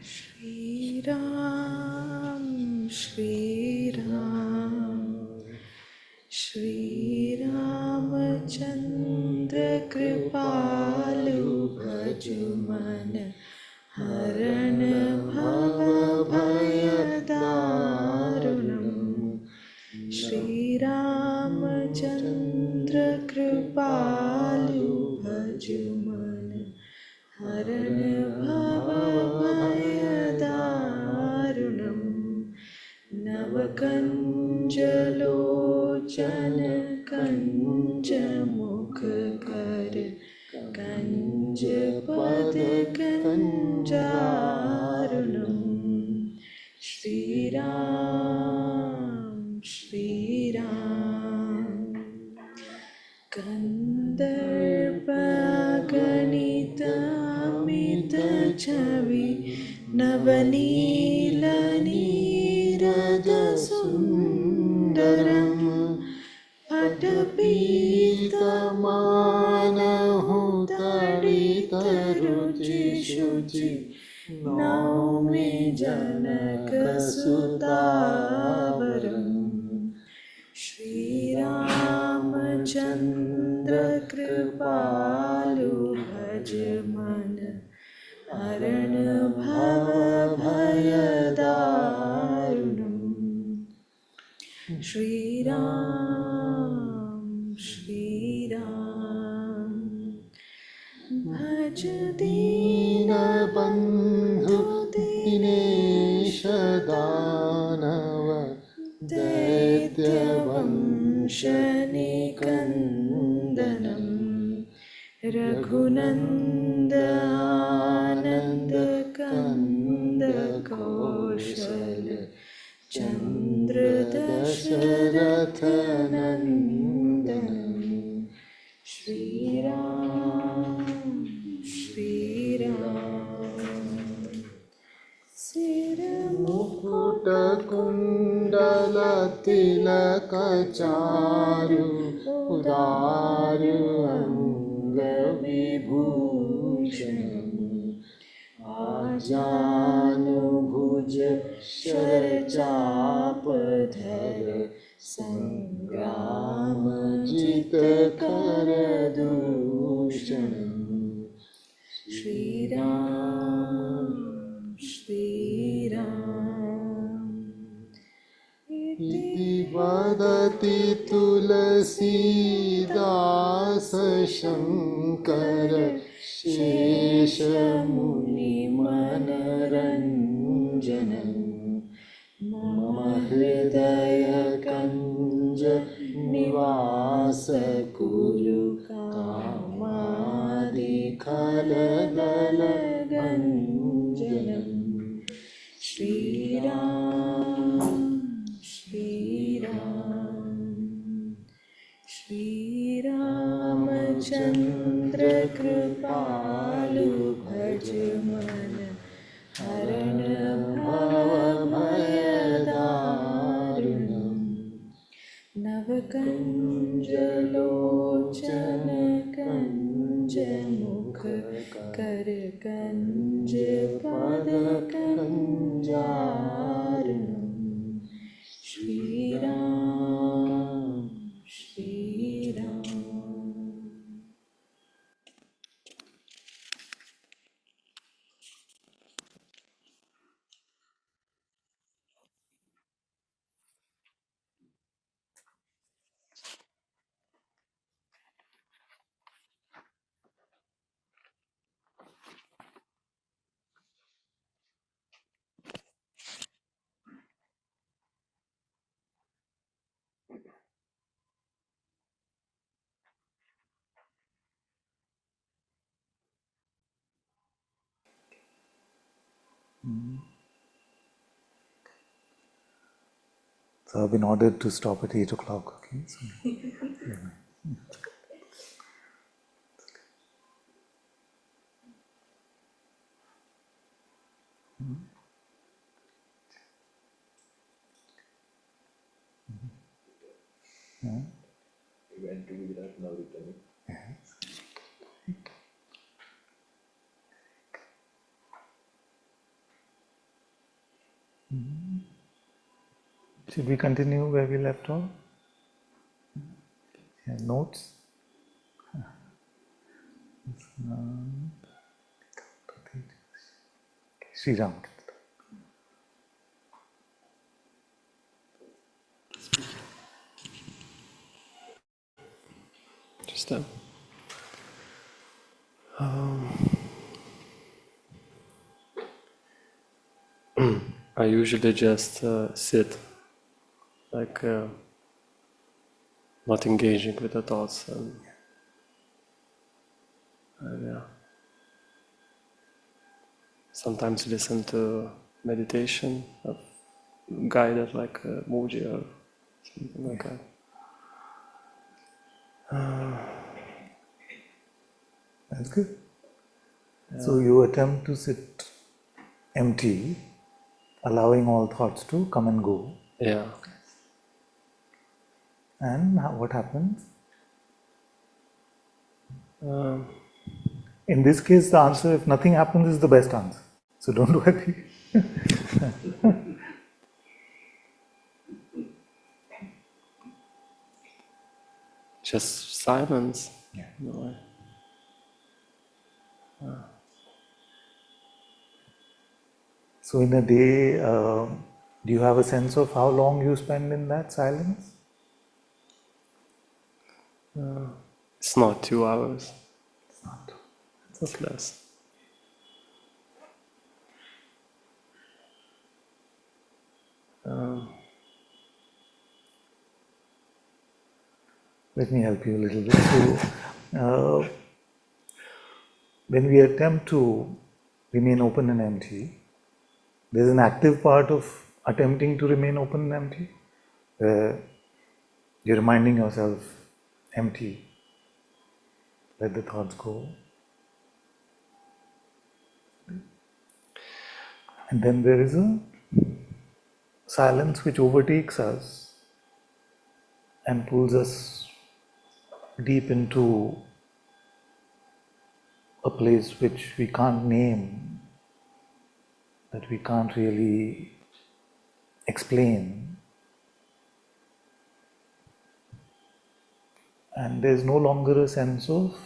Shri Ram, Shri Ram, Shri Ramachandra Kripalu Bhajuman Haran Bhava Bhayadarunam. Shri Ramachandra Kripalu Bhajuman Haran Bhava Bhayadarunam. Navakanjalochana Kanjamukakar Kanjapad Kanjarunam. Shri Ram, Shri Ram. Gandharva Ganita Amita Chavi Navanila Nirada Sundaram Patapita Manahu Tarita Ruchi Shuchi Naumi Janaka Sutavaram. Shri Ramachandra Kripalu Bhajaman Haran Bhava Bhayadarunam. Shri Ram, Shri Ram. Bhajadina Bandhu Dinesha Danava Daityavamshanikandanam Raghunandananda Kaushal Chandra Dasharathanandanam. Shri Ram, Shri Ram. Siramukuta Kundala Tilaka Charu Udaru Anga Vibhushanam Ajanu Bhuja Sharachapadhara Sangrama Jita Karadushanam. Shri Ram, Shri Ram. Iti vadati Tulasīdāsa Shankara Shesha Muni Manaranjanam Mama Hridaya Kanja Nivasa Kuru Kamadi Khaladala Ganjanam. Shri Ram, Shri Ram. Shri Ramachandra Kripalu Bhajaman Haran Bhava Bhayadarunam. Navakanjalochana Kanjamukha Kar Kanjapada Kanjarunam. Shri Ram, Shri Ram. So I've been ordered to stop at 8 o'clock, okay? So, yeah. We went to Gujarat, now returning. Yes. Should we continue where we left off? Yeah, notes? Sri Ram. Just I usually just sit, like not engaging with the thoughts, and yeah. Sometimes listen to meditation, guided like Muji or something like that. That's good. Yeah. So you attempt to sit empty, allowing all thoughts to come and go. Yeah. And what happens? In this case, the answer, if nothing happens, is the best answer. So don't worry. Just silence. Yeah. No. So in a day, do you have a sense of how long you spend in that silence? It's not 2 hours. It's not. It's less. Let me help you a little bit. So, when we attempt to remain open and empty, there's an active part of attempting to remain open and empty, where you're reminding yourself, empty, let the thoughts go. And then there is a silence which overtakes us and pulls us deep into a place which we can't name, that we can't really explain. And there's no longer a sense of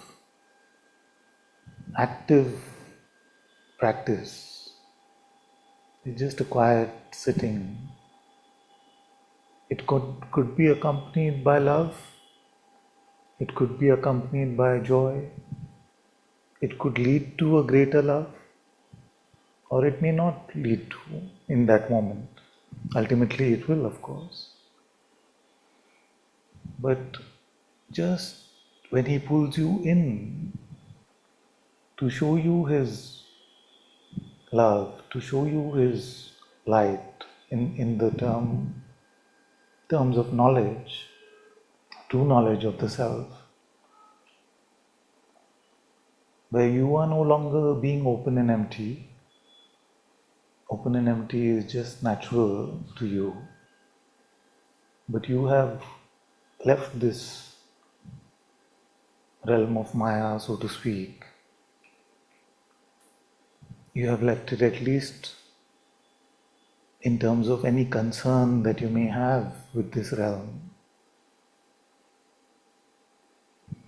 active practice. It's just a quiet sitting. It could be accompanied by love. It could be accompanied by joy. It could lead to a greater love, or it may not lead to in that moment. Ultimately, it will, of course. But just when he pulls you in to show you his love, to show you his light in the terms of knowledge, true knowledge of the self, where you are no longer being open and empty. Open and empty is just natural to you, but you have left this realm of Maya, so to speak. You have left it, at least in terms of any concern that you may have with this realm.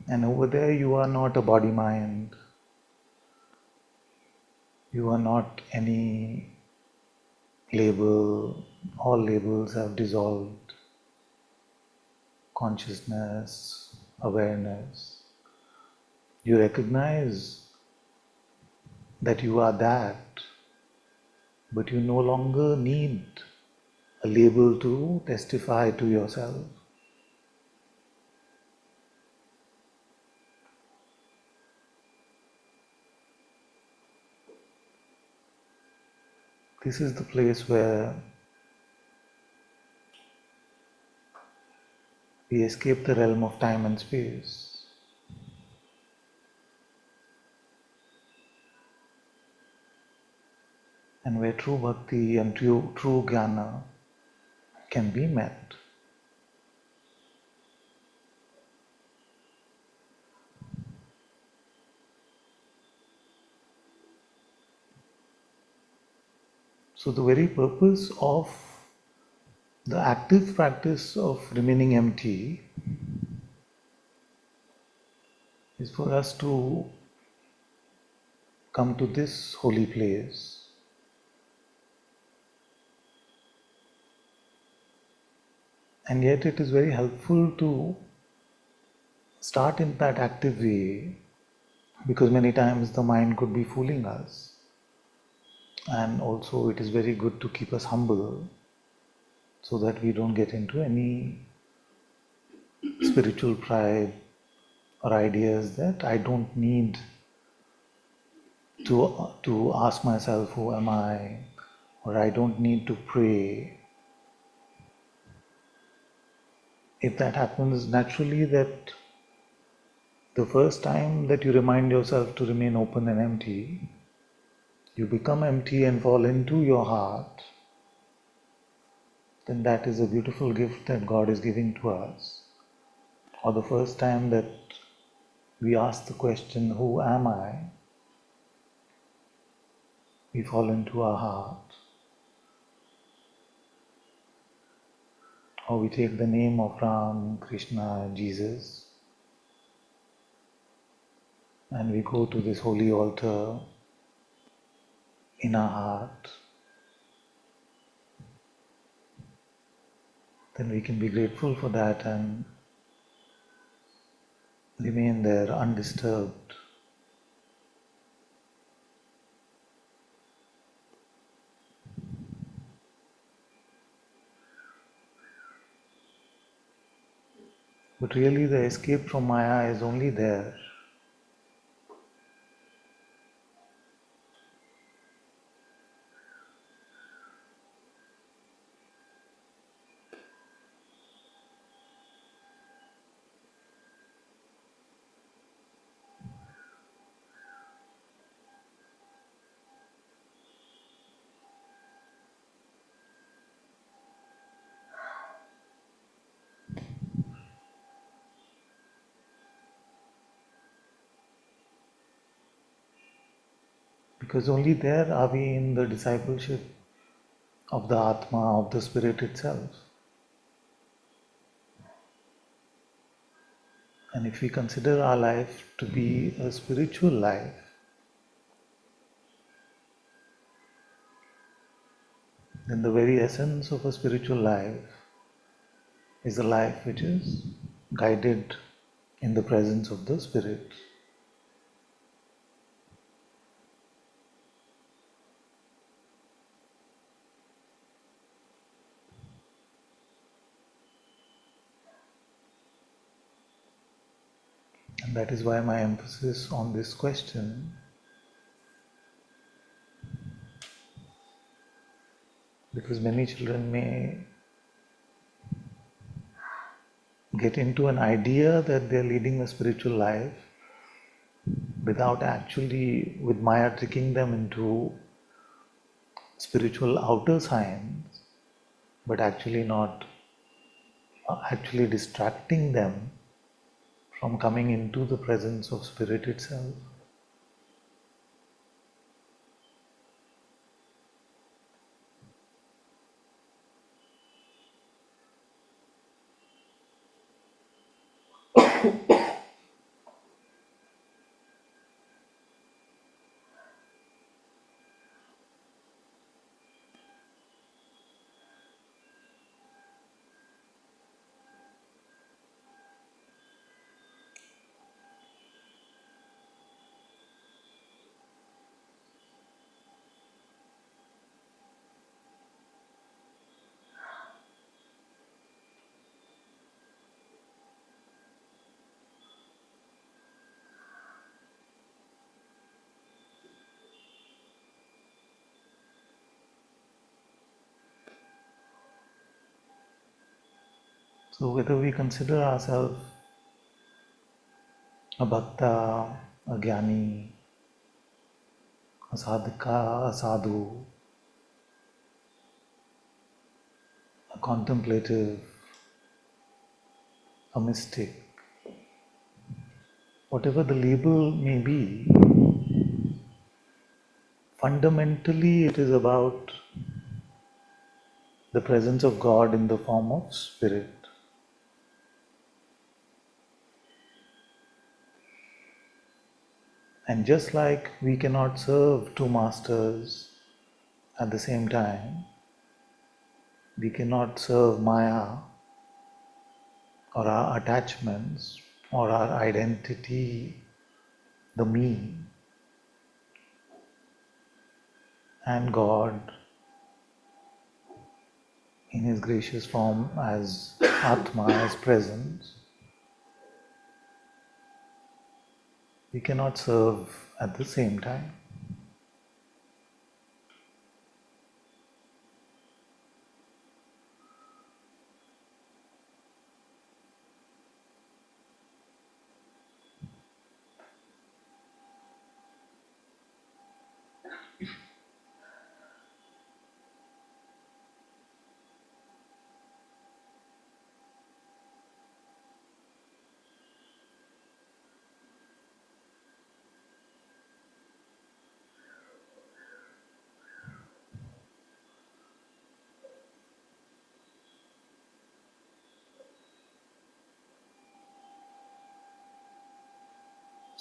And over there you are not a body-mind. You are not any label. All labels have dissolved. Consciousness, awareness. You recognize that you are that, but you no longer need a label to testify to yourself. This is the place where we escape the realm of time and space. And where true bhakti and true jnana can be met. So the very purpose of The active practice of remaining empty is for us to come to this holy place and yet it is very helpful to start in that active way because many times the mind could be fooling us and also it is very good to keep us humble so that we don't get into any spiritual pride or ideas that I don't need to ask myself who am I, or I don't need to pray. If that happens naturally, that the first time that you remind yourself to remain open and empty, you become empty and fall into your heart, then that is a beautiful gift that God is giving to us. Or the first time that we ask the question, who am I? We fall into our heart. Or we take the name of Ram, Krishna, Jesus, and we go to this holy altar in our heart. Then we can be grateful for that and remain there undisturbed. But really the escape from Maya is only there because only there are we in the discipleship of the Atma, of the Spirit itself. And if we consider our life to be a spiritual life, then the very essence of a spiritual life is a life which is guided in the presence of the Spirit. And that is why my emphasis on this question, because many children may get into an idea that they are leading a spiritual life without actually, with Maya tricking them into spiritual outer science, but actually not, actually distracting them from coming into the presence of Spirit itself. So whether we consider ourselves a bhakta, a jnani, a sadhaka, a sadhu, a contemplative, a mystic, whatever the label may be, fundamentally it is about the presence of God in the form of spirit. And just like we cannot serve two masters at the same time, we cannot serve Maya or our attachments or our identity, the me, and God in His gracious form as Atma, as presence. We cannot serve at the same time.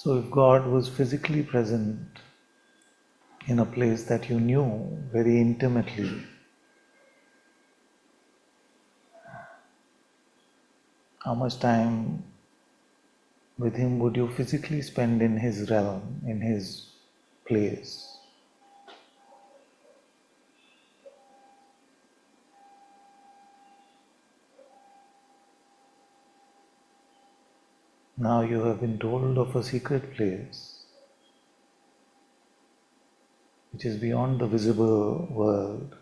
So if God was physically present in a place that you knew very intimately, how much time with Him would you physically spend in His realm, in His place? Now you have been told of a secret place which is beyond the visible world.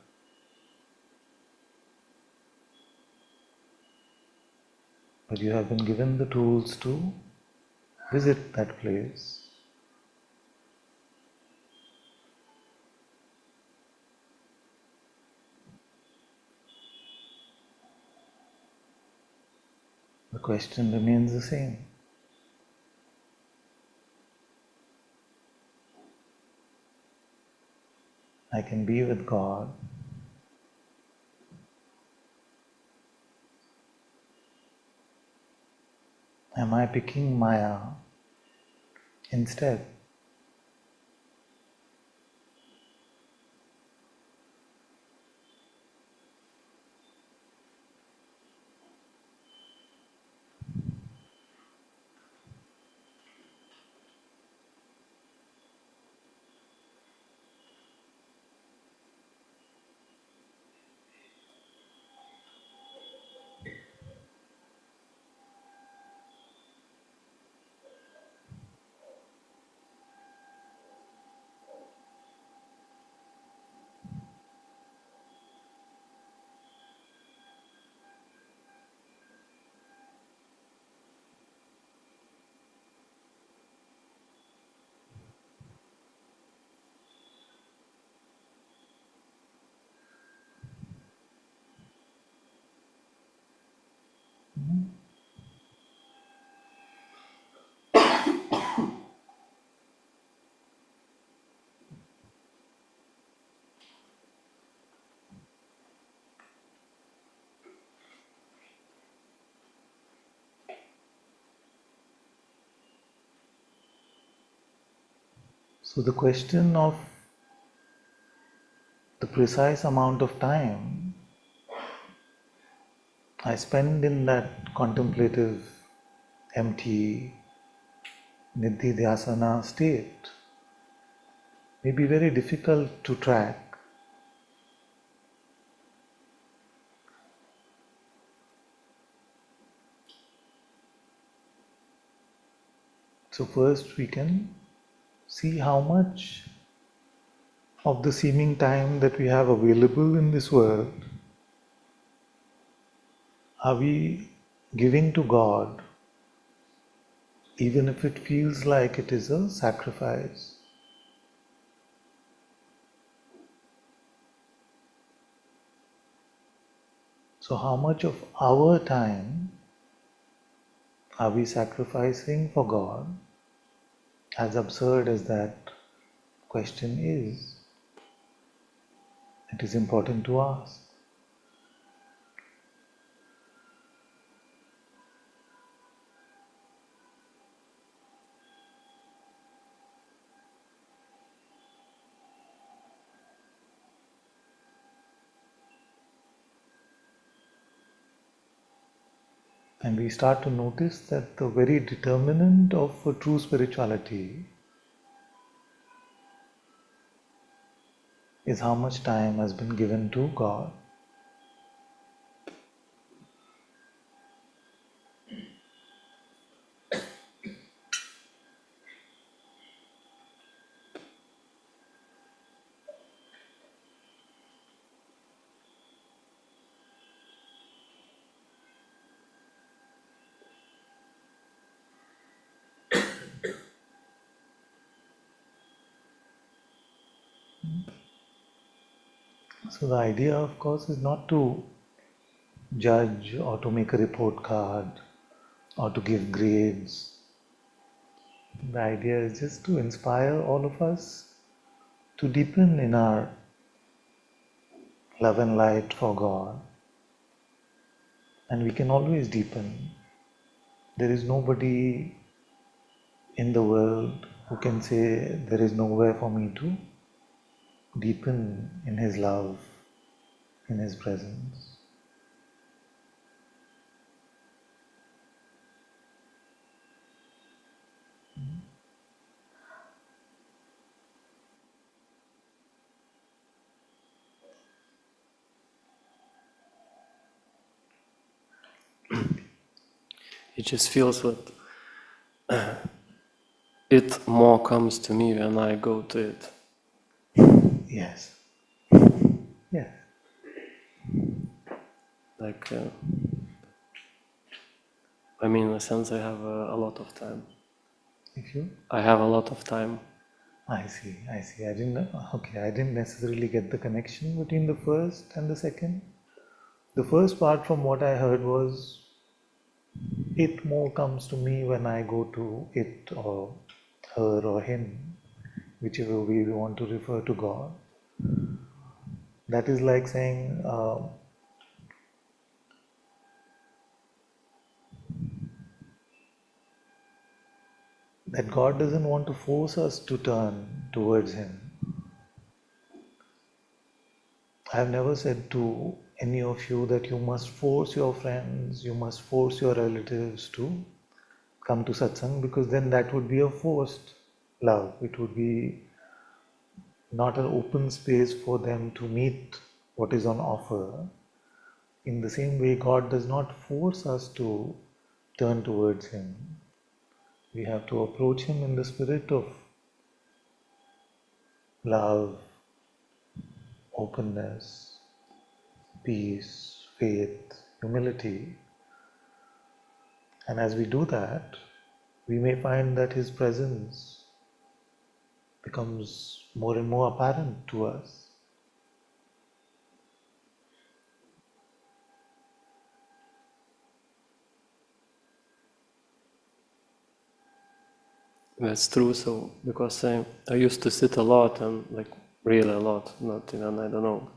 But you have been given the tools to visit that place. The question remains the same. I can be with God. Am I picking Maya instead? So the question of the precise amount of time I spend in that contemplative, empty, nididhyasana state may be very difficult to track. So first we can see how much of the seeming time that we have available in this world are we giving to God, even if it feels like it is a sacrifice. So how much of our time are we sacrificing for God? As absurd as that question is, it is important to ask. And we start to notice that the very determinant of a true spirituality is how much time has been given to God. So the idea, of course, is not to judge or to make a report card or to give grades. The idea is just to inspire all of us to deepen in our love and light for God. And we can always deepen. There is nobody in the world who can say there is nowhere for me to deepen in His love, in His presence. It just feels that it more comes to me when I go to it. Yes. Yes. Like, I mean, in a sense, I have a lot of time. If you? I have a lot of time. I see. I didn't necessarily get the connection between the first and the second. The first part from what I heard was, it more comes to me when I go to it or her or him, whichever way we want to refer to God. That is like saying, that God doesn't want to force us to turn towards Him. I have never said to any of you that you must force your friends, you must force your relatives to come to satsang, because then that would be a forced love. It would be not an open space for them to meet what is on offer. In the same way, God does not force us to turn towards Him. We have to approach Him in the spirit of love, openness, peace, faith, humility. And as we do that, we may find that His presence becomes more and more apparent to us. That's true. So, because I used to sit a lot and like really a lot, not even, I don't know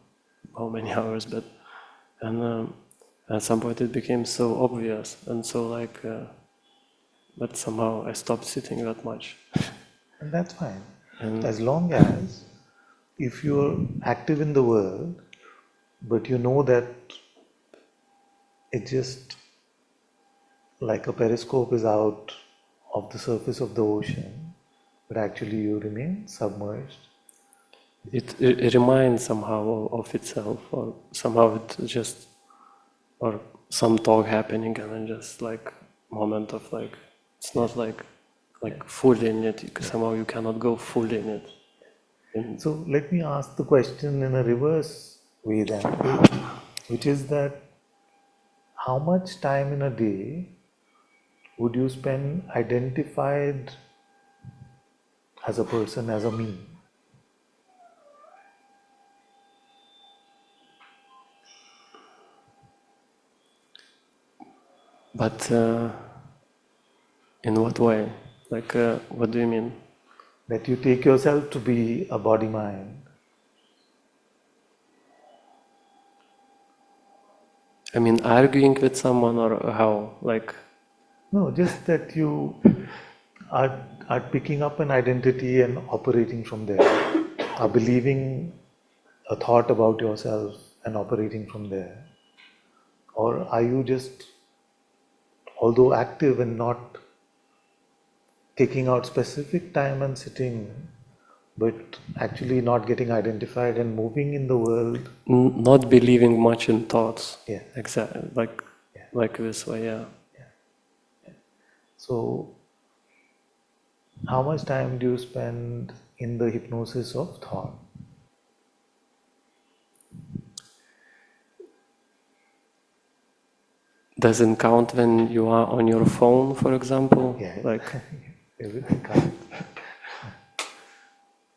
how many hours, but, and at some point it became so obvious and so like, but somehow I stopped sitting that much. And that's fine. And As long as, if you're active in the world, but you know that it's just like a periscope is out of the surface of the ocean, but actually you remain submerged. it reminds somehow of itself, or somehow it just, or some talk happening and then just like moment of like, it's not like fully in it, somehow you cannot go fully in it. So let me ask the question in a reverse way then, which is that how much time in a day would you spend identified as a person, as a me? But in what way? Like, what do you mean? That you take yourself to be a body-mind. I mean, arguing with someone, or how? Like, No, just that you are picking up an identity and operating from there, are believing a thought about yourself and operating from there. Or are you just although active and not taking out specific time and sitting, but actually not getting identified and moving in the world. Not believing much in thoughts. Yeah. Exactly. Yeah. Like this way, yeah. So, how much time do you spend in the hypnosis of thought? Doesn't count when you are on your phone, for example? Yeah. Like, Everything counts.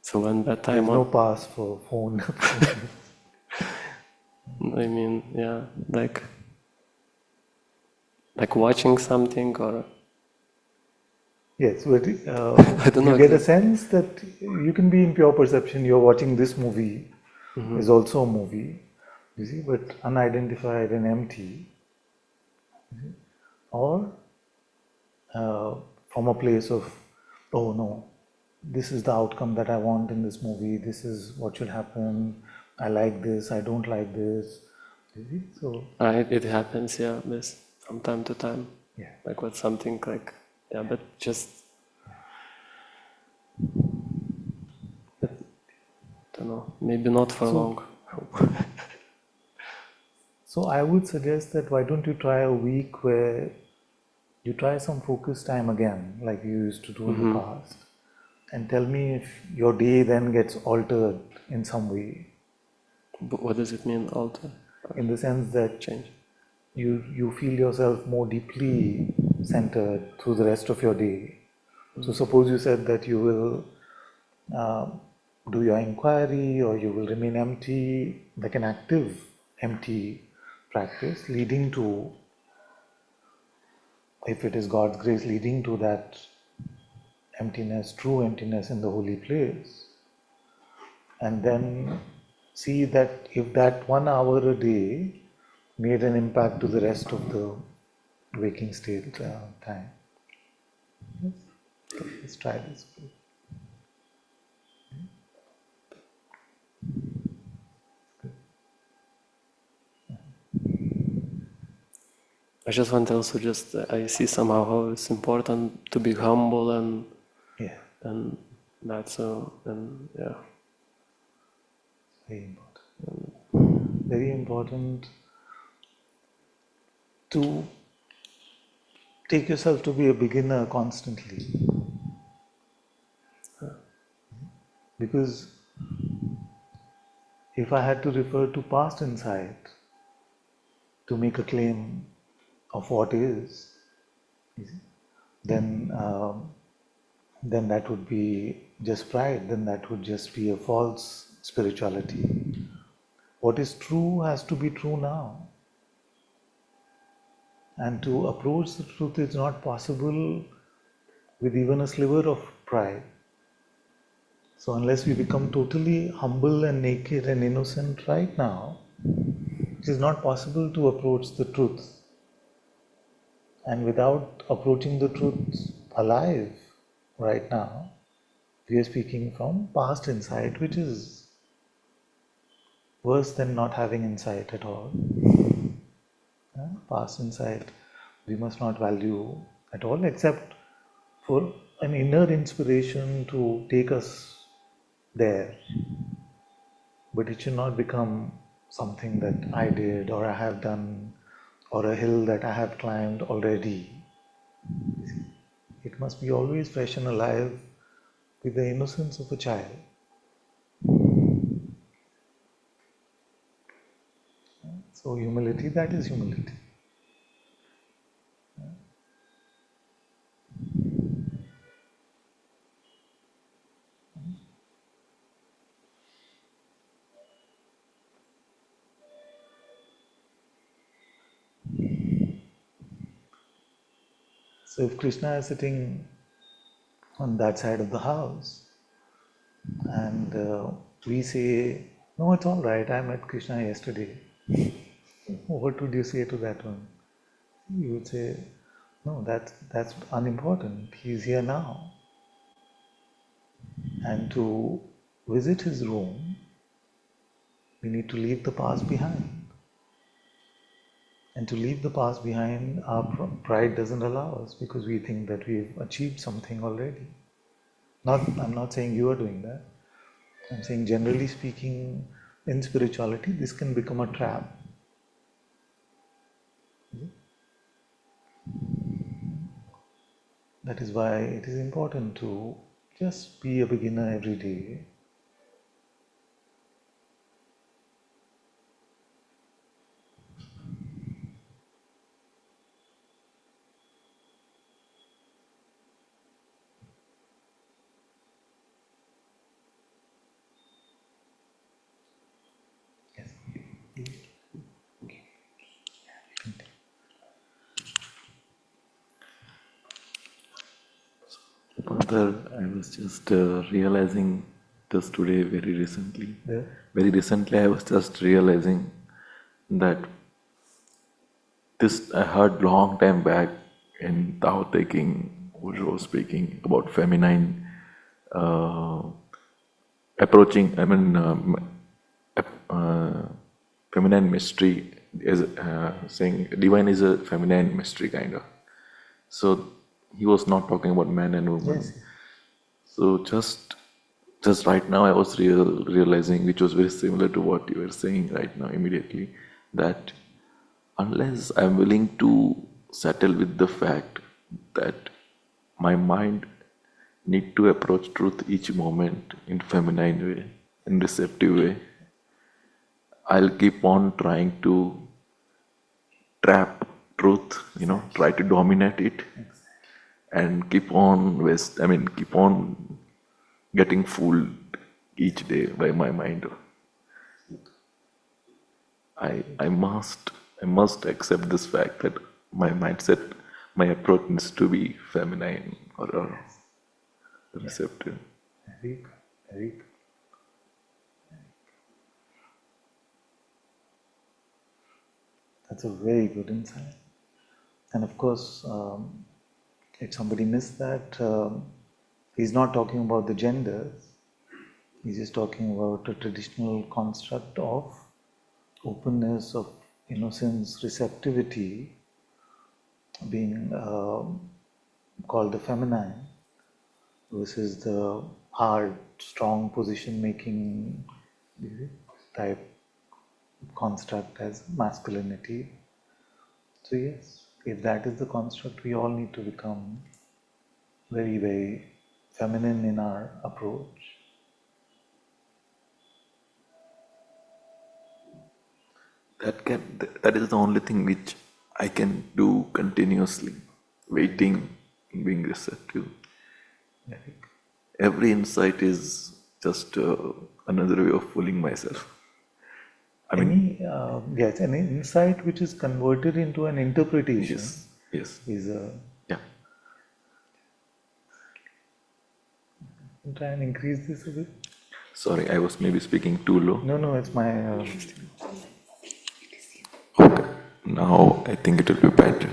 so when that There's time, no pass for phone. I mean, yeah, like watching something or Yes, but I don't know you get a exactly. sense that you can be in pure perception. You're watching this movie, is also a movie, you see, but unidentified and empty, or from a place of, oh no, this is the outcome that I want in this movie. This is what should happen. I like this. I don't like this. You see? So It happens, yeah, this from time to time. yeah. Like with something like, yeah, but just, I don't know, maybe not for So long. So I would suggest that why don't you try a week where you try some focus time again, like you used to do in the past, and tell me if your day then gets altered in some way, But what does it mean, alter? in the sense that Change. you feel yourself more deeply centered through the rest of your day. So suppose you said that you will do your inquiry or you will remain empty, like an active empty practice leading to, if it is God's grace, leading to that emptiness, true emptiness in the holy place. And then see that if that 1 hour a day made an impact to the rest of the waking state time. Let's try this. I just want also just, I see somehow how it's important to be humble Yeah, and that's, and yeah. very important. Very important to take yourself to be a beginner constantly. Because if I had to refer to past insight to make a claim of what is, then then that would be just pride. Then that would just be a false spirituality. What is true has to be true now, and to approach the truth is not possible with even a sliver of pride. So unless we become totally humble and naked and innocent right now, it is not possible to approach the truth. And without approaching the truth alive right now, we are speaking from past insight, which is worse than not having insight at all. Past insight we must not value at all, except for an inner inspiration to take us there. But it should not become something that I did or I have done or a hill that I have climbed already. It must be always fresh and alive with the innocence of a child. So humility, that is humility. So if Krishna is sitting on that side of the house and we say, no, it's all right, I met Krishna yesterday. What would you say to that one? You would say, no, that's unimportant. He's here now. And to visit his room, we need to leave the past behind. And to leave the past behind, our pride doesn't allow us because we think that we've achieved something already. I'm not saying you are doing that. I'm saying generally speaking, in spirituality, this can become a trap. That is why it is important to just be a beginner every day. Yes. Father, I was just realizing just today, very recently. Yeah. Very recently, I was just realizing that this I heard long time back in Tao Te Ching, who was speaking about feminine uh, approaching. Feminine mystery is saying divine is a feminine mystery kind of. So he was not talking about man and woman. Yes. So just right now I was realizing, which was very similar to what you were saying right now immediately, that unless I'm willing to settle with the fact that my mind need to approach truth each moment in feminine way, in receptive way, I'll keep on trying to trap truth, try to dominate it, and keep on getting fooled each day by my mind. I must accept this fact that my mindset, my approach needs to be feminine or receptive. Very good. Very good. That's a very good insight. And of course, if somebody missed that, he's not talking about the genders. He's just talking about a traditional construct of openness, of innocence, receptivity being called the feminine versus the hard, strong position making type construct as masculinity. So yes, if that is the construct, we all need to become very, very feminine in our approach. That is the only thing which I can do continuously, waiting, being receptive. Every insight is just another way of fooling myself. Yes, any insight which is converted into an interpretation Yes. is a. Yeah. Try and increase this a bit. Sorry, I was maybe speaking too low. No, it's my. Okay. Now I think it will be better.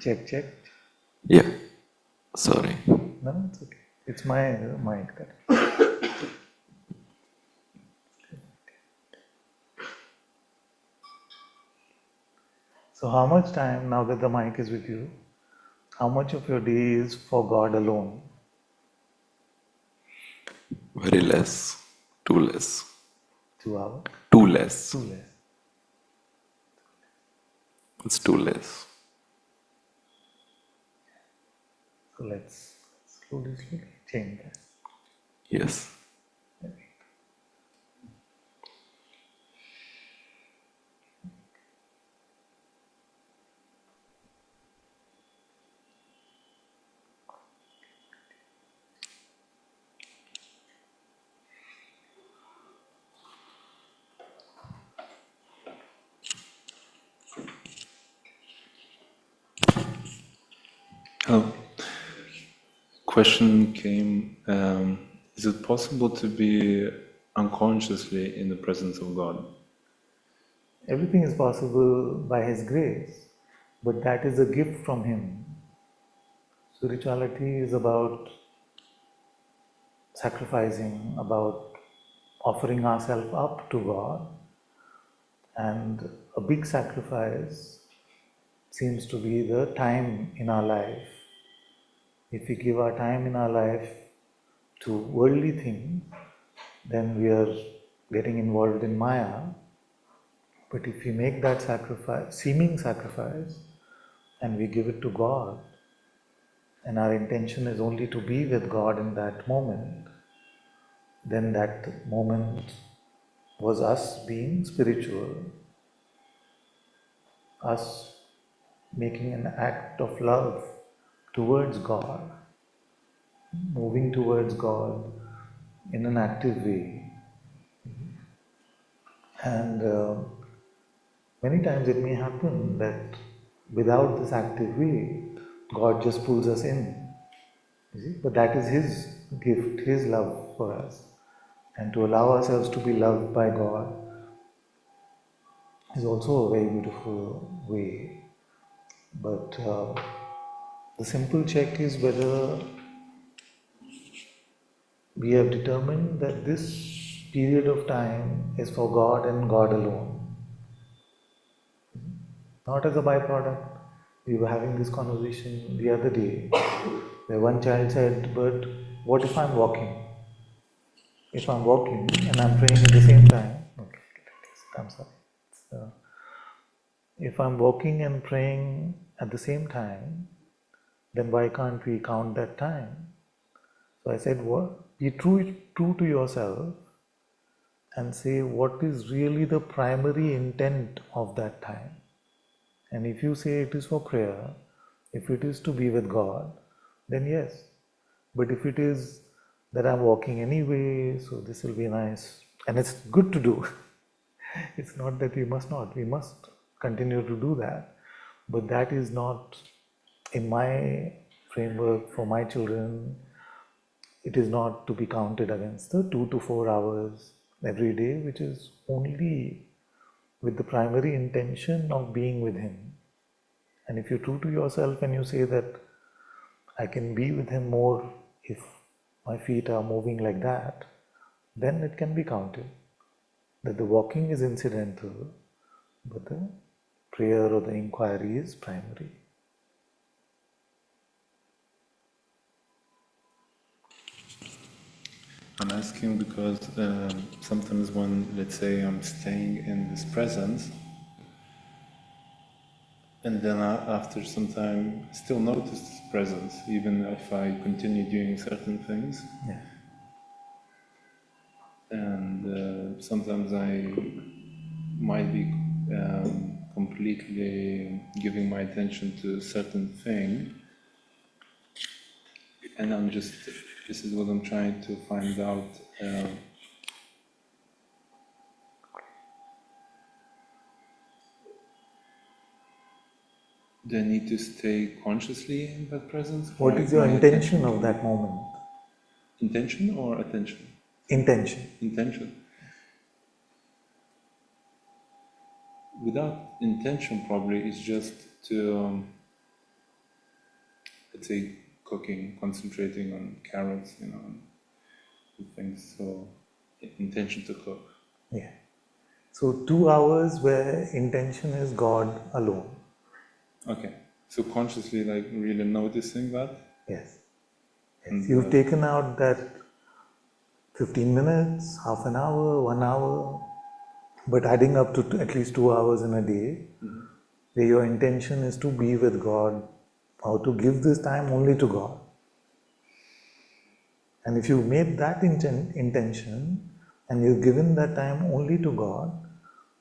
Check. Yeah. Sorry. No, it's okay. It's my mic. So, how much time, now that the mic is with you, how much of your day is for God alone? Very less. Too less. 2 hours? Too less. Too less. It's too less. So, let's slowly change that. Yes. Question came, is it possible to be unconsciously in the presence of God? Everything is possible by His grace, but that is a gift from Him. Spirituality is about sacrificing, about offering ourselves up to God, and a big sacrifice seems to be the time in our life. If we give our time in our life to worldly things, then we are getting involved in Maya. But if we make that sacrifice, seeming sacrifice, and we give it to God, and our intention is only to be with God in that moment, then that moment was us being spiritual, us making an act of love towards God, moving towards God in an active way. And many times it may happen that without this active way, God just pulls us in. You see? But that is His gift, His love for us. And to allow ourselves to be loved by God is also a very beautiful way. But the simple check is whether we have determined that this period of time is for God and God alone, not as a byproduct. We were having this conversation the other day where one child said, but what if I'm walking? If I'm walking and I'm praying at the same time, okay, I'm sorry. So, if I'm walking and praying at the same time, then why can't we count that time? So I said, what? Be true to yourself and say what is really the primary intent of that time. And if you say it is for prayer, if it is to be with God, then yes. But if it is that I'm walking anyway, so this will be nice, and it's good to do. It's not that we must not, we must continue to do that. But that is not in my framework for my children. It is not to be counted against the 2 to 4 hours every day, which is only with the primary intention of being with Him. And if you're true to yourself and you say that I can be with Him more if my feet are moving like that, then it can be counted. That the walking is incidental, but the prayer or the inquiry is primary. I'm asking because sometimes when, let's say, I'm staying in this presence, and then after some time still notice this presence, even if I continue doing certain things. Yeah. And sometimes I might be completely giving my attention to a certain thing, and this is what I'm trying to find out. Do I need to stay consciously in that presence? What is your intention of that moment? Intention or attention? Intention. Intention. Without intention, probably it's just to, let's say, cooking, concentrating on carrots, and things. So, intention to cook. Yeah. So 2 hours where intention is God alone. Okay. So consciously, like really noticing that. Yes. And, You've taken out that 15 minutes, half an hour, 1 hour, but adding up to at least 2 hours in a day, where your intention is to be with God or to give this time only to God. And if you made that intention and you've given that time only to God,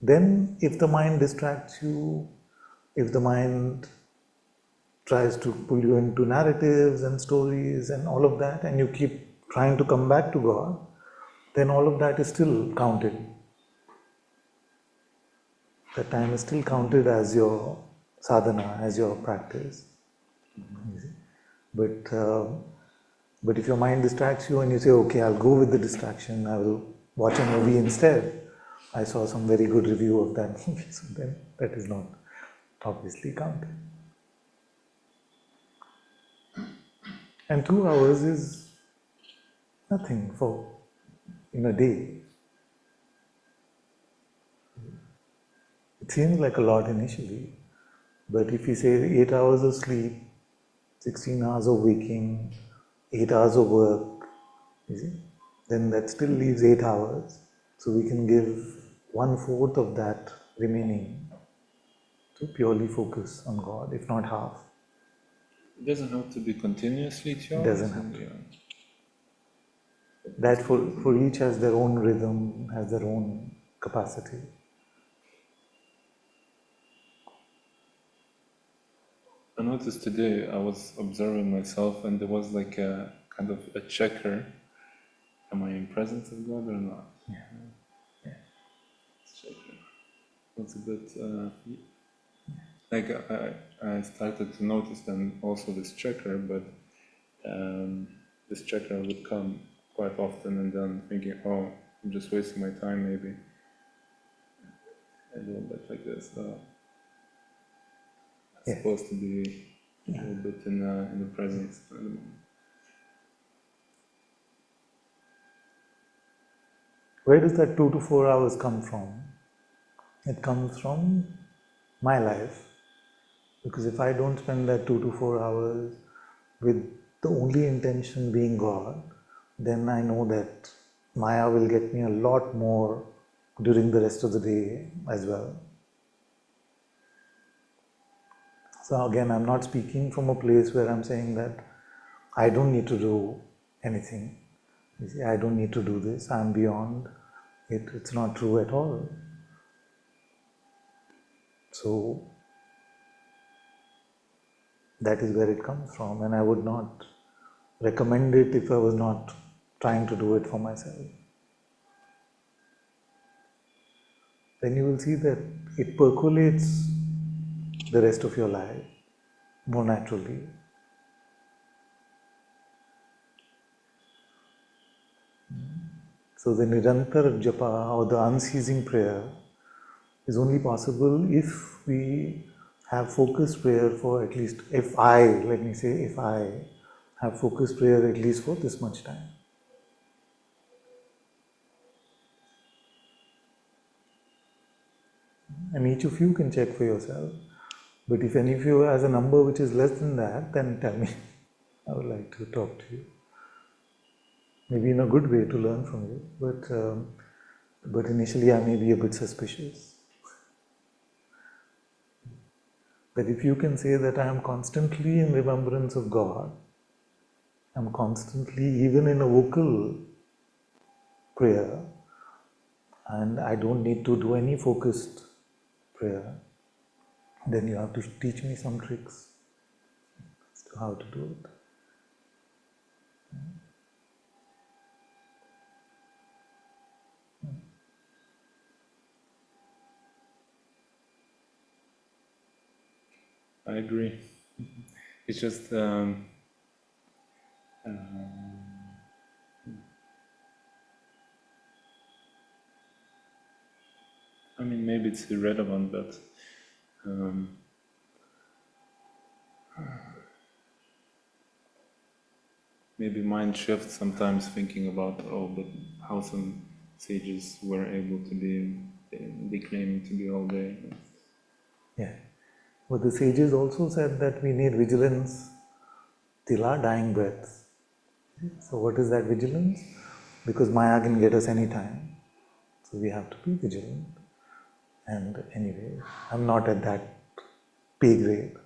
then if the mind distracts you, if the mind tries to pull you into narratives and stories and all of that, and you keep trying to come back to God, then all of that is still counted. That time is still counted as your sadhana, as your practice. But if your mind distracts you and you say, okay, I'll go with the distraction, I will watch a movie instead. I saw some very good review of that movie, so then that is not obviously counted. And 2 hours is nothing in a day. It seems like a lot initially, But if we say 8 hours of sleep, 16 hours of waking, 8 hours of work, you see, then that still leaves 8 hours. So we can give 1/4 of that remaining to purely focus on God, if not half. It doesn't have to be continuously 2 It hours. doesn't have to. Yeah. That for each has their own rhythm, has their own capacity. I noticed today I was observing myself and there was like a kind of a checker. Am I in presence of God or not? Yeah. Checker. It's a bit like I started to notice then also this checker, but this checker would come quite often and then thinking, oh, I'm just wasting my time maybe. A little bit like this. Yeah. Supposed to be a little bit in the presence at the moment. Where does that 2 to 4 hours come from? It comes from my life. Because if I don't spend that 2 to 4 hours with the only intention being God, then I know that Maya will get me a lot more during the rest of the day as well. So again, I'm not speaking from a place where I'm saying that I don't need to do anything. You see, I don't need to do this, I'm beyond it. It's not true at all. So that is where it comes from, and I would not recommend it if I was not trying to do it for myself. Then you will see that it percolates the rest of your life more naturally. So the Nirantar Japa or the unceasing prayer is only possible if we have focused prayer for at least, if I have focused prayer at least for this much time. And each of you can check for yourself. But if any of you has a number which is less than that, then tell me. I would like to talk to you. Maybe in a good way to learn from you, but initially I may be a bit suspicious. But if you can say that I am constantly in remembrance of God, I'm constantly, even in a vocal prayer, and I don't need to do any focused prayer, then you have to teach me some tricks as to how to do it. I agree. It's just I mean, maybe it's irrelevant, but maybe mind shifts sometimes thinking about, oh, but how some sages were able to be, they claim to be all day. Yeah. But the sages also said that we need vigilance till our dying breaths. So what is that vigilance? Because Maya can get us anytime. So we have to be vigilant. And anyway, I'm not at that pay grade.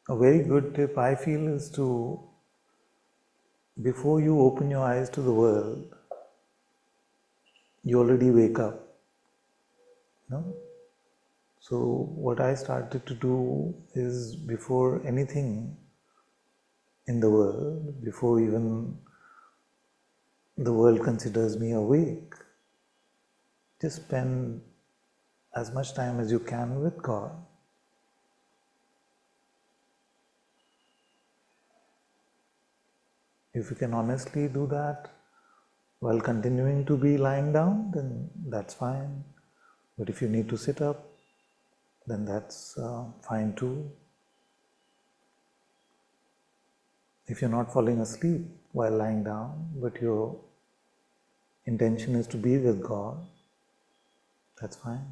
A very good tip I feel is to, before you open your eyes to the world, you already wake up. No? So what I started to do is, before anything in the world, before even the world considers me awake, just spend as much time as you can with God. If you can honestly do that while continuing to be lying down, then that's fine. But if you need to sit up, then that's fine too. If you're not falling asleep while lying down, but your intention is to be with God, that's fine.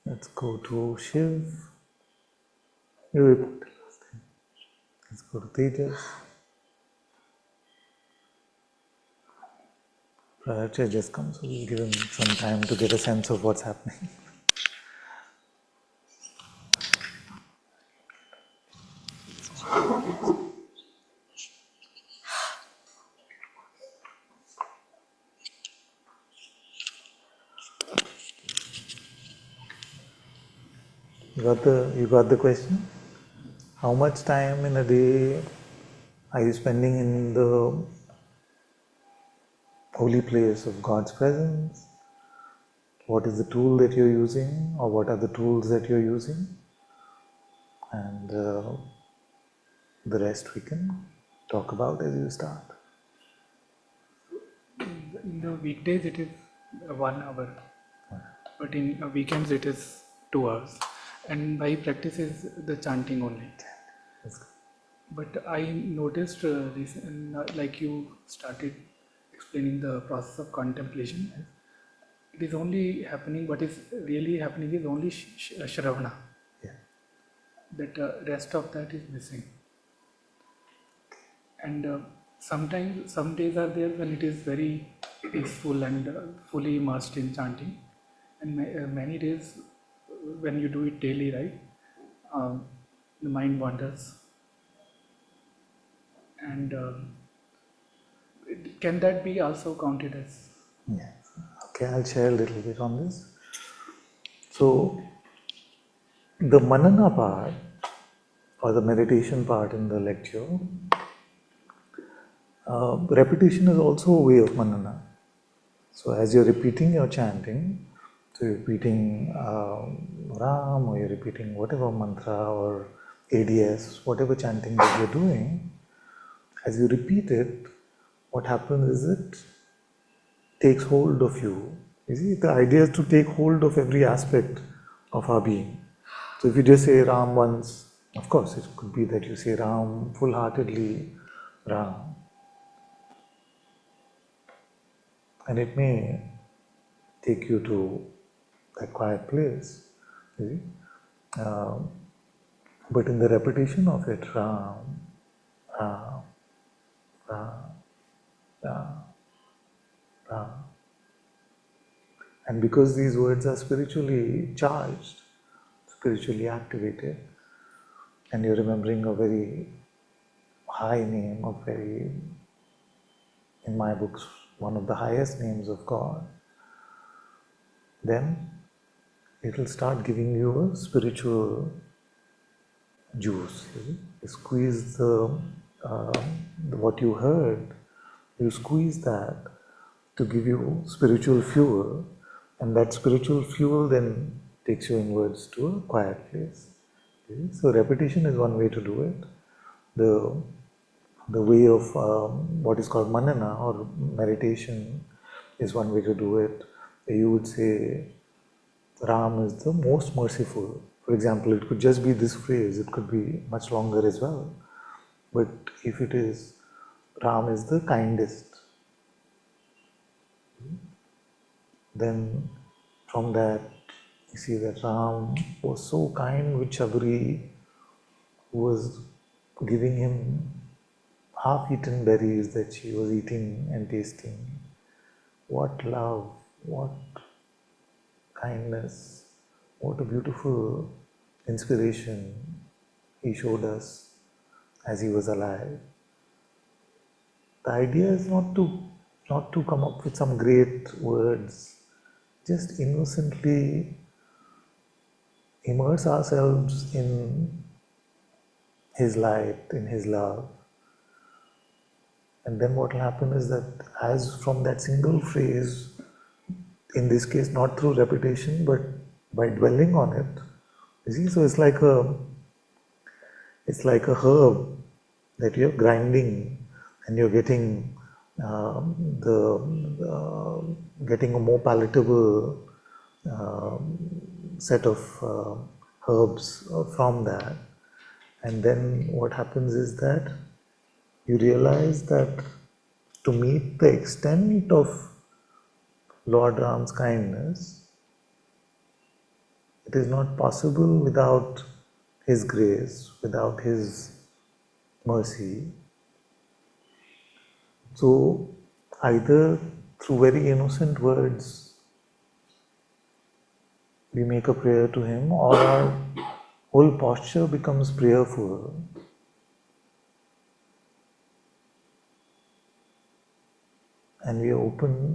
Let's go to Shiv. You repeat the last thing. Let's go to Tejas. Prajay just comes, so we'll give him some time to get a sense of what's happening. You got the question? How much time in a day are you spending in the holy place of God's presence? What is the tool that you're using, or what are the tools that you're using? And the rest we can talk about as you start. In the weekdays it is 1 hour, but in weekends it is 2 hours. And my practice is the chanting only. But I noticed like you started explaining the process of contemplation. It is only happening, what is really happening is only Shravana. Yeah. That rest of that is missing. And sometimes, some days are there when it is very peaceful and fully immersed in chanting. And many days when you do it daily, right, the mind wanders. And can that be also counted as? Yes. Okay, I'll share a little bit on this. So, the manana part, or the meditation part in the lecture, repetition is also a way of manana. So, as you're repeating your chanting, so you're repeating Ram, or you're repeating whatever mantra or ADS, whatever chanting that you're doing, as you repeat it, what happens is it takes hold of you. You see, the idea is to take hold of every aspect of our being. So if you just say Ram once, of course it could be that you say Ram full-heartedly, Ram. And it may take you to that quiet place. You see? But in the repetition of it, Ram, Ram, Ram, Ram, Ram. And because these words are spiritually charged, spiritually activated, and you're remembering a very high name, of very, in my books, one of the highest names of God, then it will start giving you a spiritual juice. You squeeze what you heard, you squeeze that to give you spiritual fuel, and that spiritual fuel then takes you inwards to a quiet place. So repetition is one way to do it. The way of what is called manana or meditation is one way to do it. You would say Ram is the most merciful. For example, it could just be this phrase, it could be much longer as well. But if it is Ram is the kindest, then from that you see that Ram was so kind with Shabri, who was giving him half-eaten berries that she was eating and tasting. What love, what kindness, what a beautiful inspiration he showed us as he was alive. The idea is not to come up with some great words, just innocently immerse ourselves in his light, in his love. And then what will happen is that as from that single phrase, in this case not through repetition but by dwelling on it, you see, so it's like a herb that you're grinding and you're getting getting a more palatable set of herbs from that. And then what happens is that you realize that to meet the extent of Lord Ram's kindness, it is not possible without his grace, without his mercy. So either through very innocent words we make a prayer to him, or our whole posture becomes prayerful. And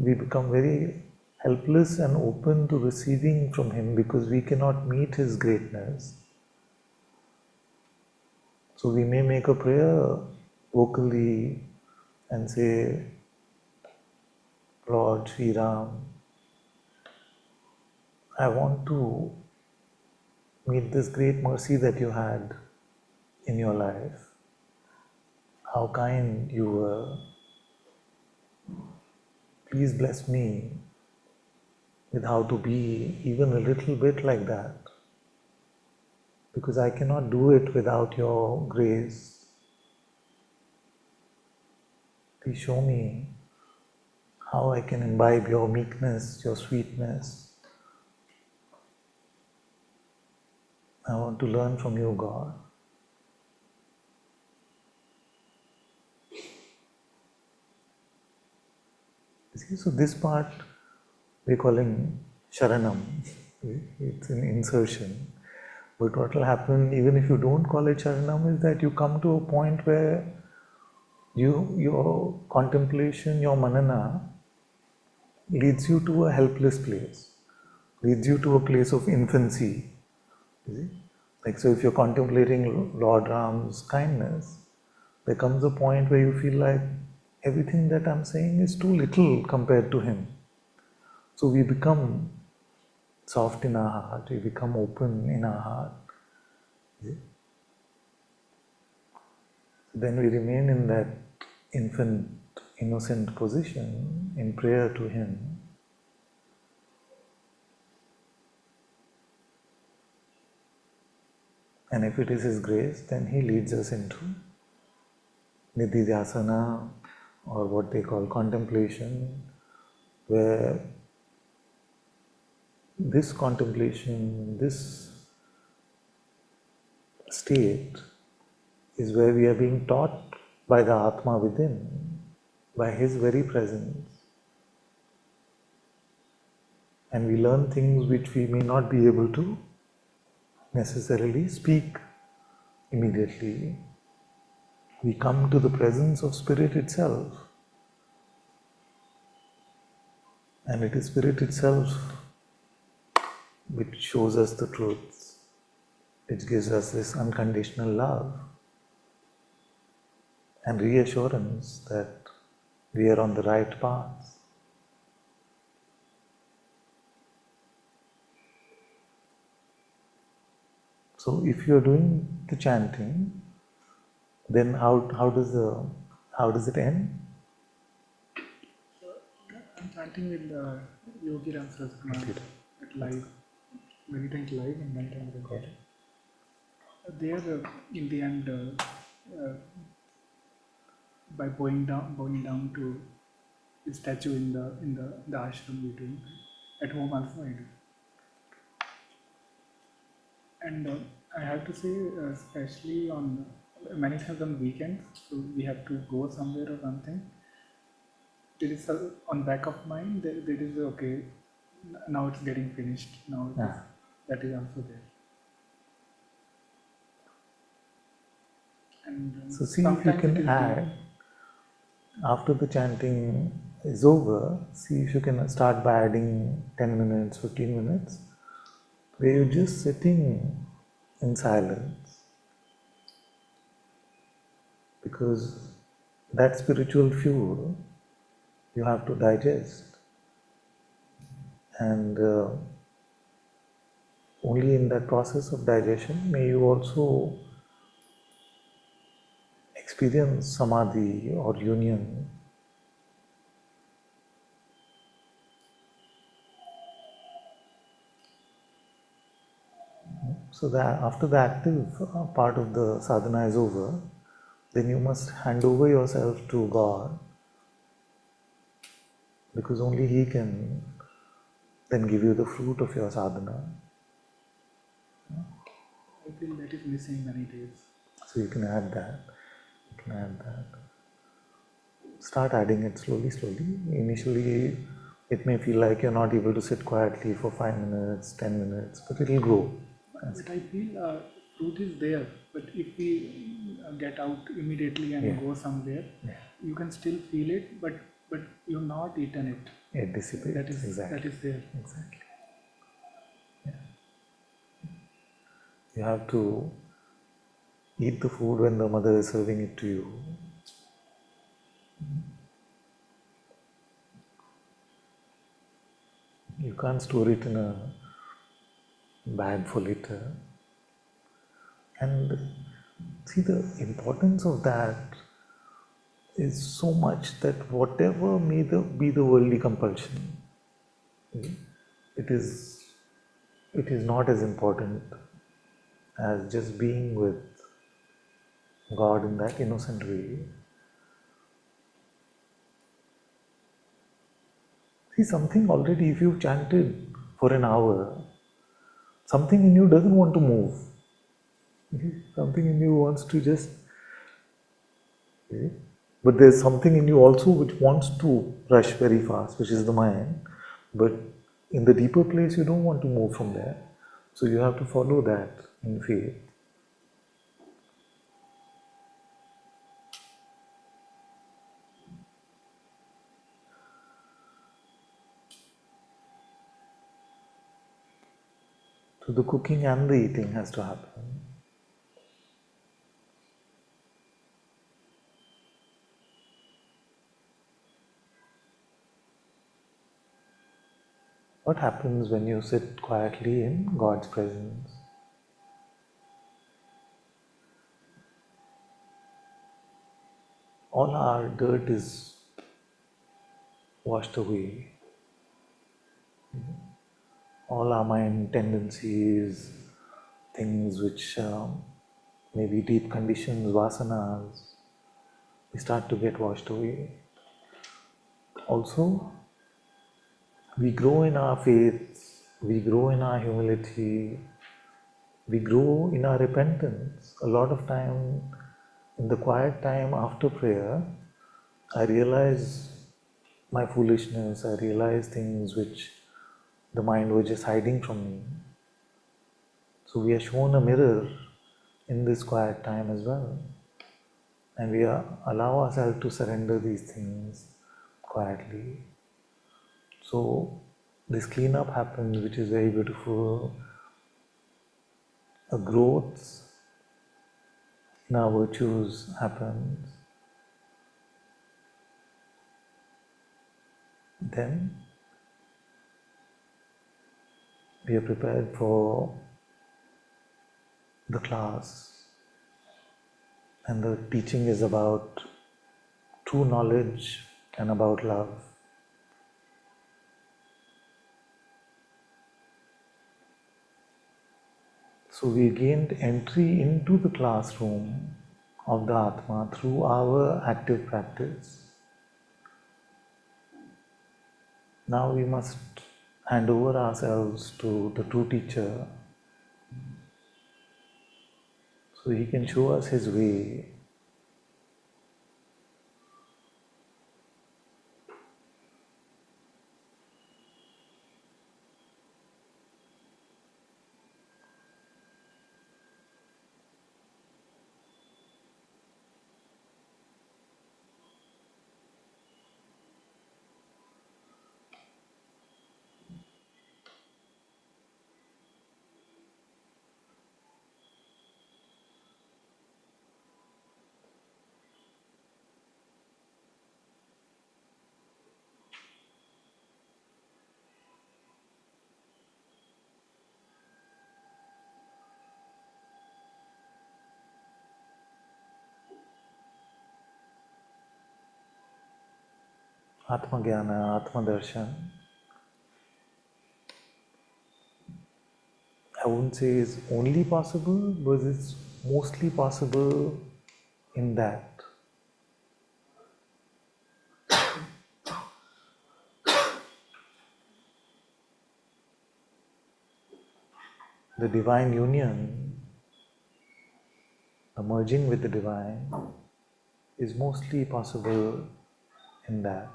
we become very helpless and open to receiving from him because we cannot meet his greatness. So we may make a prayer vocally and say, Lord Sri Ram, I want to meet this great mercy that you had in your life. How kind you were. Please bless me with how to be even a little bit like that, because I cannot do it without your grace. Please show me how I can imbibe your meekness, your sweetness. I want to learn from you, God. See, so this part we're calling Sharanam. It's an insertion. But what will happen, even if you don't call it Sharanam, is that you come to a point where your contemplation, your manana, leads you to a helpless place, leads you to a place of infancy. You see? Like, so if you're contemplating Lord Ram's kindness, there comes a point where you feel like everything that I'm saying is too little compared to him. So we become soft in our heart, we become open in our heart. Then we remain in that infant, innocent position in prayer to him. And if it is his grace, then he leads us into Nididhyasana, or what they call contemplation, where this contemplation, this state is where we are being taught by the Atma within, by his very presence. And we learn things which we may not be able to necessarily speak immediately. We come to the presence of Spirit itself. And it is Spirit itself which shows us the truth, which gives us this unconditional love and reassurance that we are on the right path. So if you are doing the chanting, then how does it end? I'm chanting with Yogi Ram Saraswati at live, many times live and many times recorded. There, in the end, by bowing down to the statue in the ashram we do. At home also I do. And I have to say, especially on many times on weekends, so we have to go somewhere or something. There is on back of mind. There is okay. Now it's getting finished. Now it is, that is also there. And So see if you sometimes it can is add, after the chanting is over, see if you can start by adding 10 minutes, 15 minutes, where you're just sitting in silence. Because that spiritual fuel you have to digest. And only in that process of digestion may you also experience samadhi or union. So that after the active part of the sadhana is over, then you must hand over yourself to God, because only He can then give you the fruit of your sadhana. I feel that is missing many days. So you can add that. You can add that. Start adding it slowly, slowly. Initially, it may feel like you're not able to sit quietly for 5 minutes, 10 minutes, but it'll grow. But I feel fruit is there. But if we get out immediately and go somewhere, you can still feel it, but you've not eaten it. It dissipates. That is exactly. that is there. Exactly. Yeah. You have to eat the food when the mother is serving it to you. You can't store it in a bag for later. And see, the importance of that is so much that whatever may be the worldly compulsion, it is not as important as just being with God in that innocent way. See, something already, if you've chanted for an hour, something in you doesn't want to move. Something in you wants to just... But there's something in you also which wants to rush very fast, which is the mind. But in the deeper place, you don't want to move from there. So you have to follow that in faith. So the cooking and the eating has to happen. What happens when you sit quietly in God's presence? All our dirt is washed away. All our mind tendencies, things which may be deep conditions, vasanas, they start to get washed away. Also, we grow in our faith, we grow in our humility, we grow in our repentance. A lot of time, in the quiet time after prayer, I realize my foolishness, I realize things which the mind was just hiding from me. So we are shown a mirror in this quiet time as well. And we allow ourselves to surrender these things quietly. So this cleanup happens, which is very beautiful. A growth in our virtues happens. Then we are prepared for the class, and the teaching is about true knowledge and about love. So we gained entry into the classroom of the Atma through our active practice. Now we must hand over ourselves to the true teacher so he can show us his way. Atma Jnana, Atma Darshan, I wouldn't say is only possible, but it's mostly possible in that. The divine union, the merging with the divine, is mostly possible in that.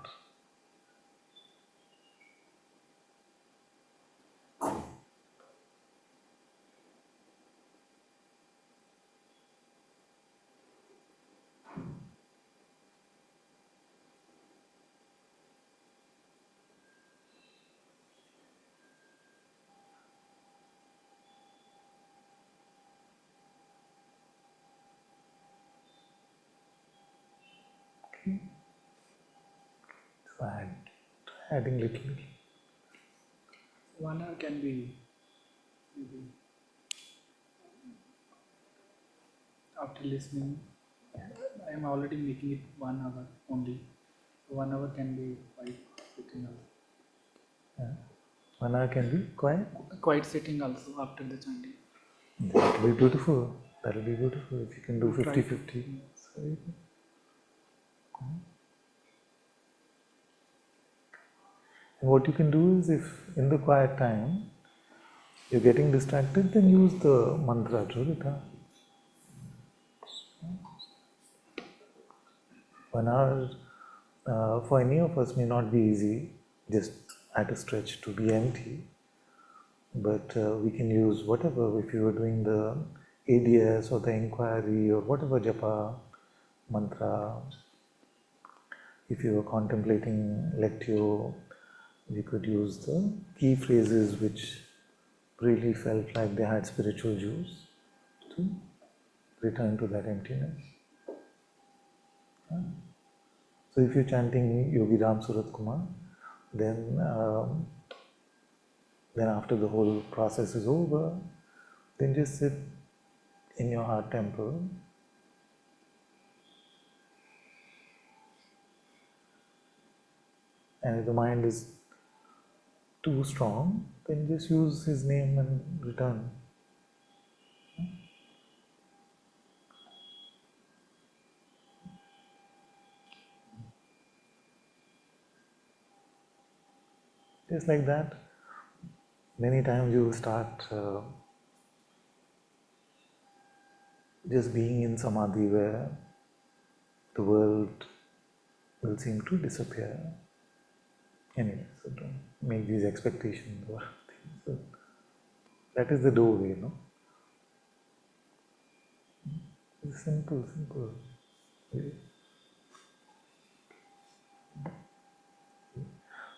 Okay. So adding little. 1 hour can be maybe after listening. I am already making it 1 hour only. 1 hour can be quite sitting also. Yeah. 1 hour can be quiet. Quiet sitting also after the chanting. That will be beautiful. That will be beautiful if you can do Try 50-50. So, and what you can do is, if in the quiet time you're getting distracted, then use the mantra Jurita. 1 hour for any of us may not be easy, just at a stretch to be empty. But we can use whatever, if you are doing the ADS or the inquiry or whatever japa, mantra, if you are contemplating lectio, we could use the key phrases which really felt like they had spiritual juice to return to that emptiness. So if you're chanting Yogi Ram Surat Kumar, then after the whole process is over, then just sit in your heart temple and if the mind is too strong, then just use his name and return. Just like that, many times you start just being in samadhi where the world will seem to disappear. Anyway, so don't make these expectations or things. So that is the doorway, no? It's simple.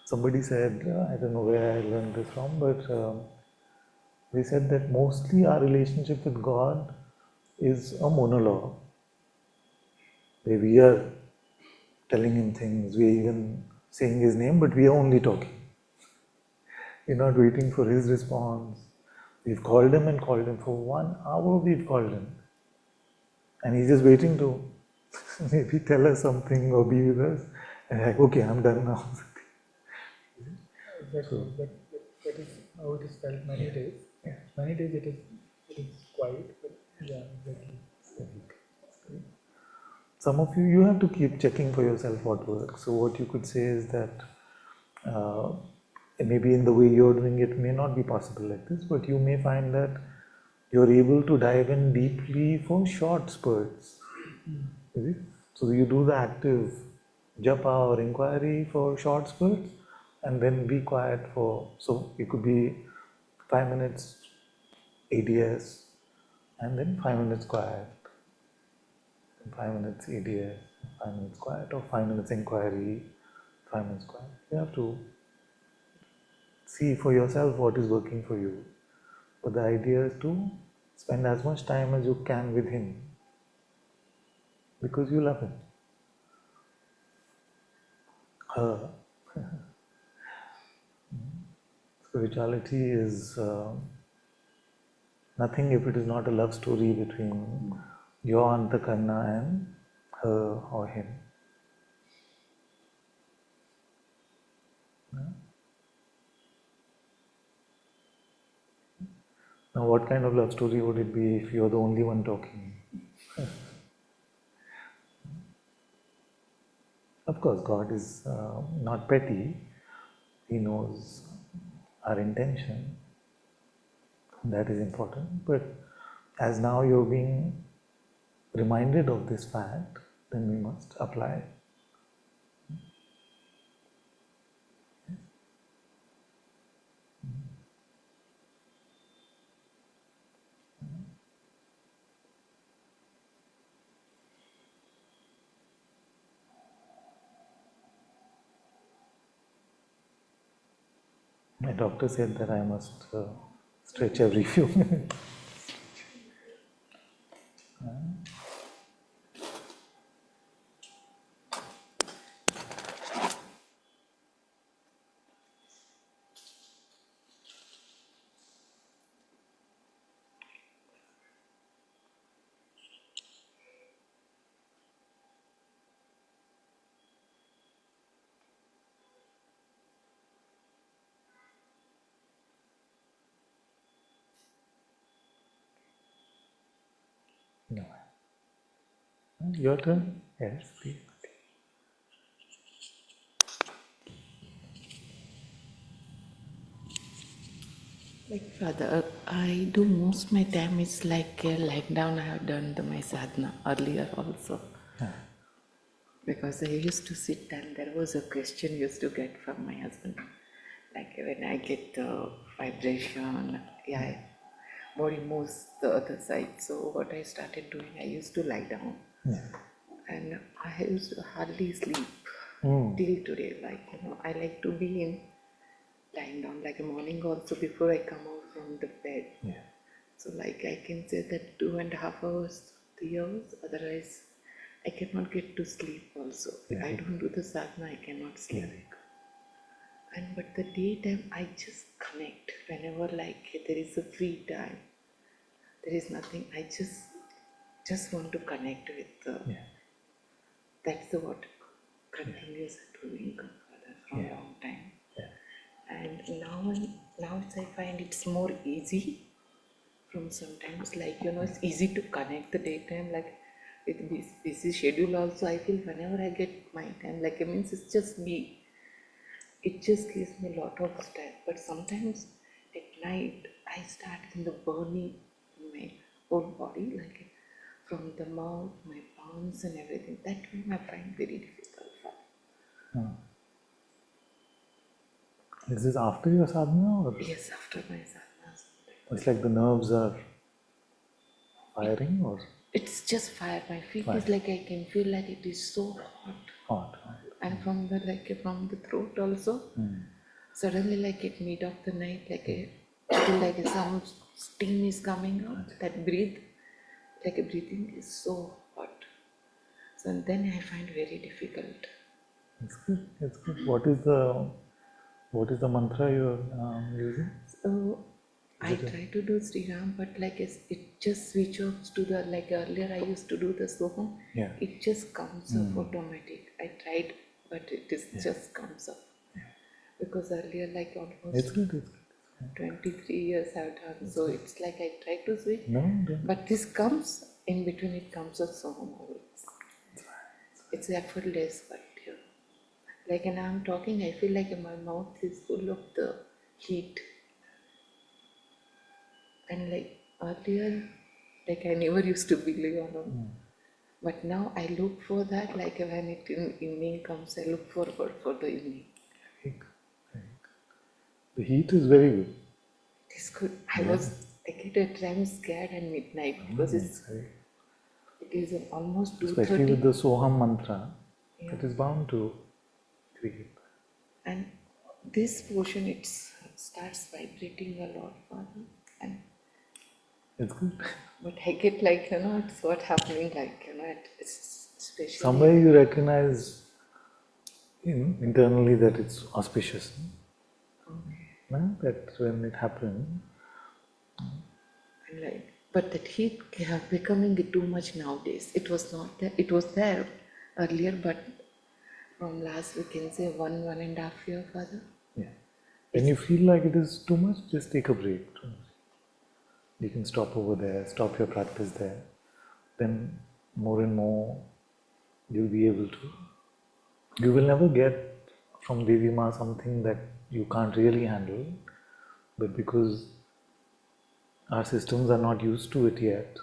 Somebody said, I don't know where I learned this from, but they said that mostly our relationship with God is a monologue, where we are telling him things, we are even saying his name, but we are only talking. We're not waiting for his response. We've called him for 1 hour, we've called him. And he's just waiting to maybe tell us something or be with us. And like, okay, I'm done now. Exactly. That is how it is felt many days. Yeah. Many days it is It's quiet, but yeah, exactly. Some of you have to keep checking for yourself what works. So what you could say is that uh, maybe in the way you're doing it may not be possible like this, but you may find that you're able to dive in deeply for short spurts. Is it? So you do the active japa or inquiry for short spurts and then be quiet for, so it could be 5 minutes ADS and then 5 minutes quiet, 5 minutes ADS, 5 minutes quiet, or 5 minutes inquiry, 5 minutes quiet. You have to see for yourself what is working for you. But the idea is to spend as much time as you can with him because you love him. Her. Spirituality is nothing if it is not a love story between your Antakarna and her or him. Now, what kind of love story would it be if you're the only one talking? Of course, God is not petty. He knows our intention. That is important. But as now you're being reminded of this fact, then we must apply. My doctor said that I must stretch every few minutes. No. Your turn? Yes, please. Like Father, I do most my time is like lying down. I have done my sadhana earlier also. Because I used to sit and there was a question used to get from my husband. Like when I get the vibration, yeah, body moves the other side. So what I started doing, I used to lie down. And I used to hardly sleep till today. Like, I like to be in lying down like a morning also before I come out from the bed. So like I can say that 2.5 hours, 3 hours, otherwise I cannot get to sleep also. If I don't do the sadhana, I cannot sleep. And but the daytime I just connect whenever like there is a free time. There is nothing, I just want to connect with the that's the what continues doing for a long time. And now I find it's more easy from sometimes like it's easy to connect the daytime like with this busy schedule also. I feel whenever I get my time, like it means it's just me. It just gives me a lot of strength. But sometimes at night I start in the burning in my whole body, like from the mouth, my palms and everything. That one I find very difficult. Is this after your sadhana? Or? Yes, after my sadhana. It's like the nerves are firing or? It's just fire. My feet is like I can feel like it is so hot. And from the throat also. Suddenly like at mid of the night, like I feel like some steam is coming out. That breathing is so hot. So then I find very difficult. It's good. It's good. What is the mantra you're using? So I try to do Sri Ram, but like it just switch off to the like earlier I used to do the Soham. It just comes up automatic. I tried, but it is just comes up. Because earlier like almost. It's good. 23 years I've done, so it's like I try to switch, No, don't. but this comes in between. It comes with so much. It's effortless, but like when I'm talking, I feel like my mouth is full of the heat, and like earlier, like I never used to believe on. But now I look for that, like when it in evening comes, I look forward for the evening. The heat is very good. It is good. I get at times scared at midnight because it is almost 2:30. Especially with the Soham mantra, it is bound to create. And this portion, it starts vibrating a lot, Father. And It's good. but I get like, it's what happening, like, it's especially. Somewhere you recognize internally that it's auspicious. No? That when it happened. And like, but that heat becoming too much nowadays. It was not there. It was there earlier, but from last, we can say 1.5 year, Father. Yeah. When you feel like it is too much, just take a break. You can stop over there, stop your practice there. Then more and more you'll be able to. You will never get from Devi Ma something that you can't really handle, but because our systems are not used to it yet,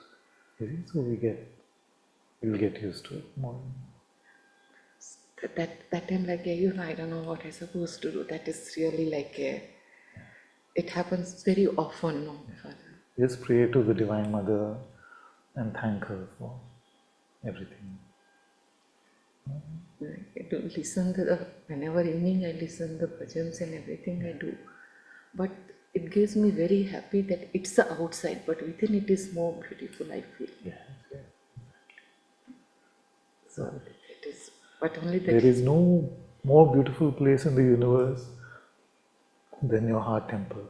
so we'll get used to it more. That time, like, I don't know what I'm supposed to do. That is really like it happens very often, no, Father. Just pray to the Divine Mother and thank her for everything. I do listen to whenever evening I listen the bhajans and everything I do. But it gives me very happy that it's the outside, but within it is more beautiful, I feel. Yeah. So it is, but only that. There is no more beautiful place in the universe than your heart temple.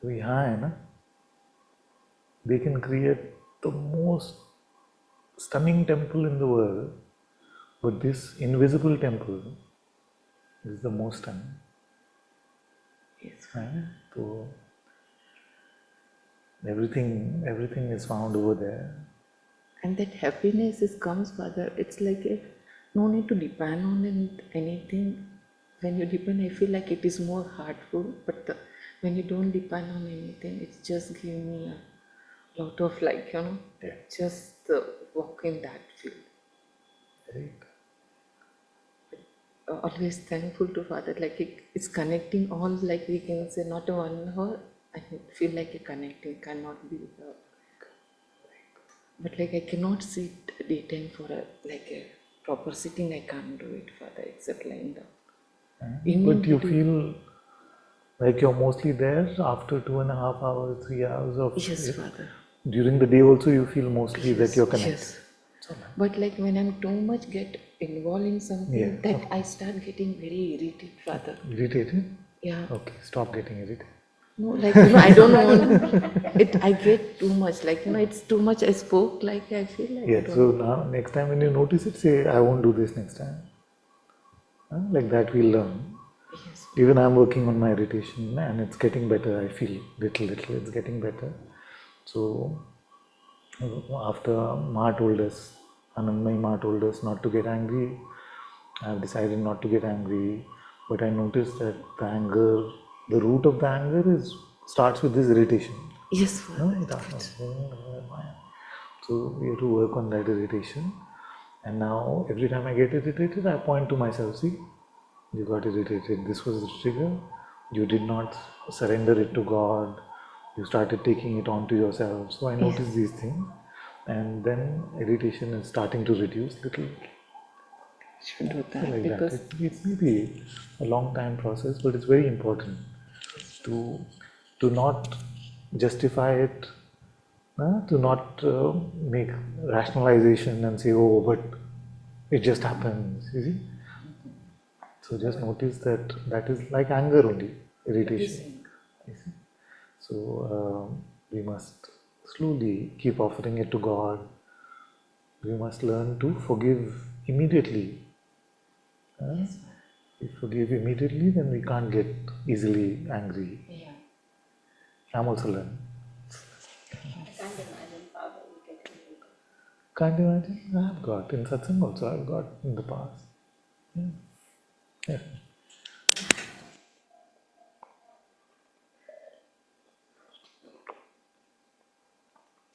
तो यहाँ है ना, they can create the most stunning temple in the world, but this invisible temple is the most stunning. Yes. So everything is found over there. And that happiness comes, Father. It's like no need to depend on anything. When you depend, I feel like it is more hurtful. But when you don't depend on anything, it's just giving me a lot of just walk in that field. Right. Always thankful to Father. Like it's connecting all. Like we can say, not 1 hour. I feel like a connecting cannot be. But like I cannot sit daytime for a proper sitting. I can't do it, Father, except lying down. But you feel like you're mostly there after 2.5 hours, 3 hours of. Yes, Father. During the day also you feel mostly that you're connected. Yes. But like when I'm too much get involved in something, that I start getting very irritated, Father. Irritated? Yeah. Okay, stop getting irritated. No, like I don't know. I get too much. Like it's too much. I spoke like I feel like. Yeah. So now next time when you notice it, say I won't do this next time. Like that we'll learn. Yes. Even I'm working on my irritation and it's getting better. I feel little it's getting better. So after Ma told us, Anandamai Ma told us not to get angry, I've decided not to get angry. But I noticed that the root of the anger starts with this irritation. Yes, Father. So we have to work on that irritation. And now every time I get irritated, I point to myself, see, you got irritated, this was the trigger, you did not surrender it to God, you started taking it onto yourself. So I noticed these things, and then irritation is starting to reduce little. Should do that Like because that. It may be a long time process, but it's very important to not justify it, to not make rationalization and say, oh, but it just happens, you see. So just notice that is like anger only, irritation. You see? So we must slowly keep offering it to God. We must learn to forgive immediately. we forgive immediately, then we can't get easily angry. Yeah. I'm also learning. I can't imagine Father will get angry. Can't imagine? I've got in Satsang also, I've got in the past. Yeah. Yeah.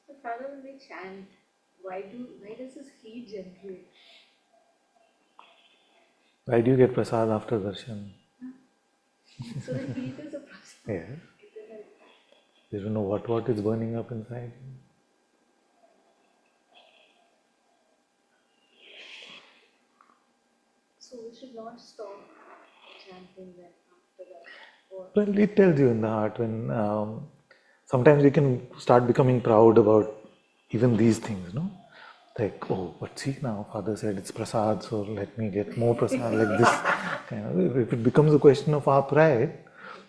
So Father, when we chant, why does this heat generate? Why do you get prasad after darshan? So the heat is a process. Yeah. You don't know what is burning up inside you. So we should not stop chanting then after that. Or Well, it tells you in the heart when sometimes we can start becoming proud about even these things, no? Like, oh, but see now, Father said it's prasad, so let me get more prasad like this. If it becomes a question of our pride,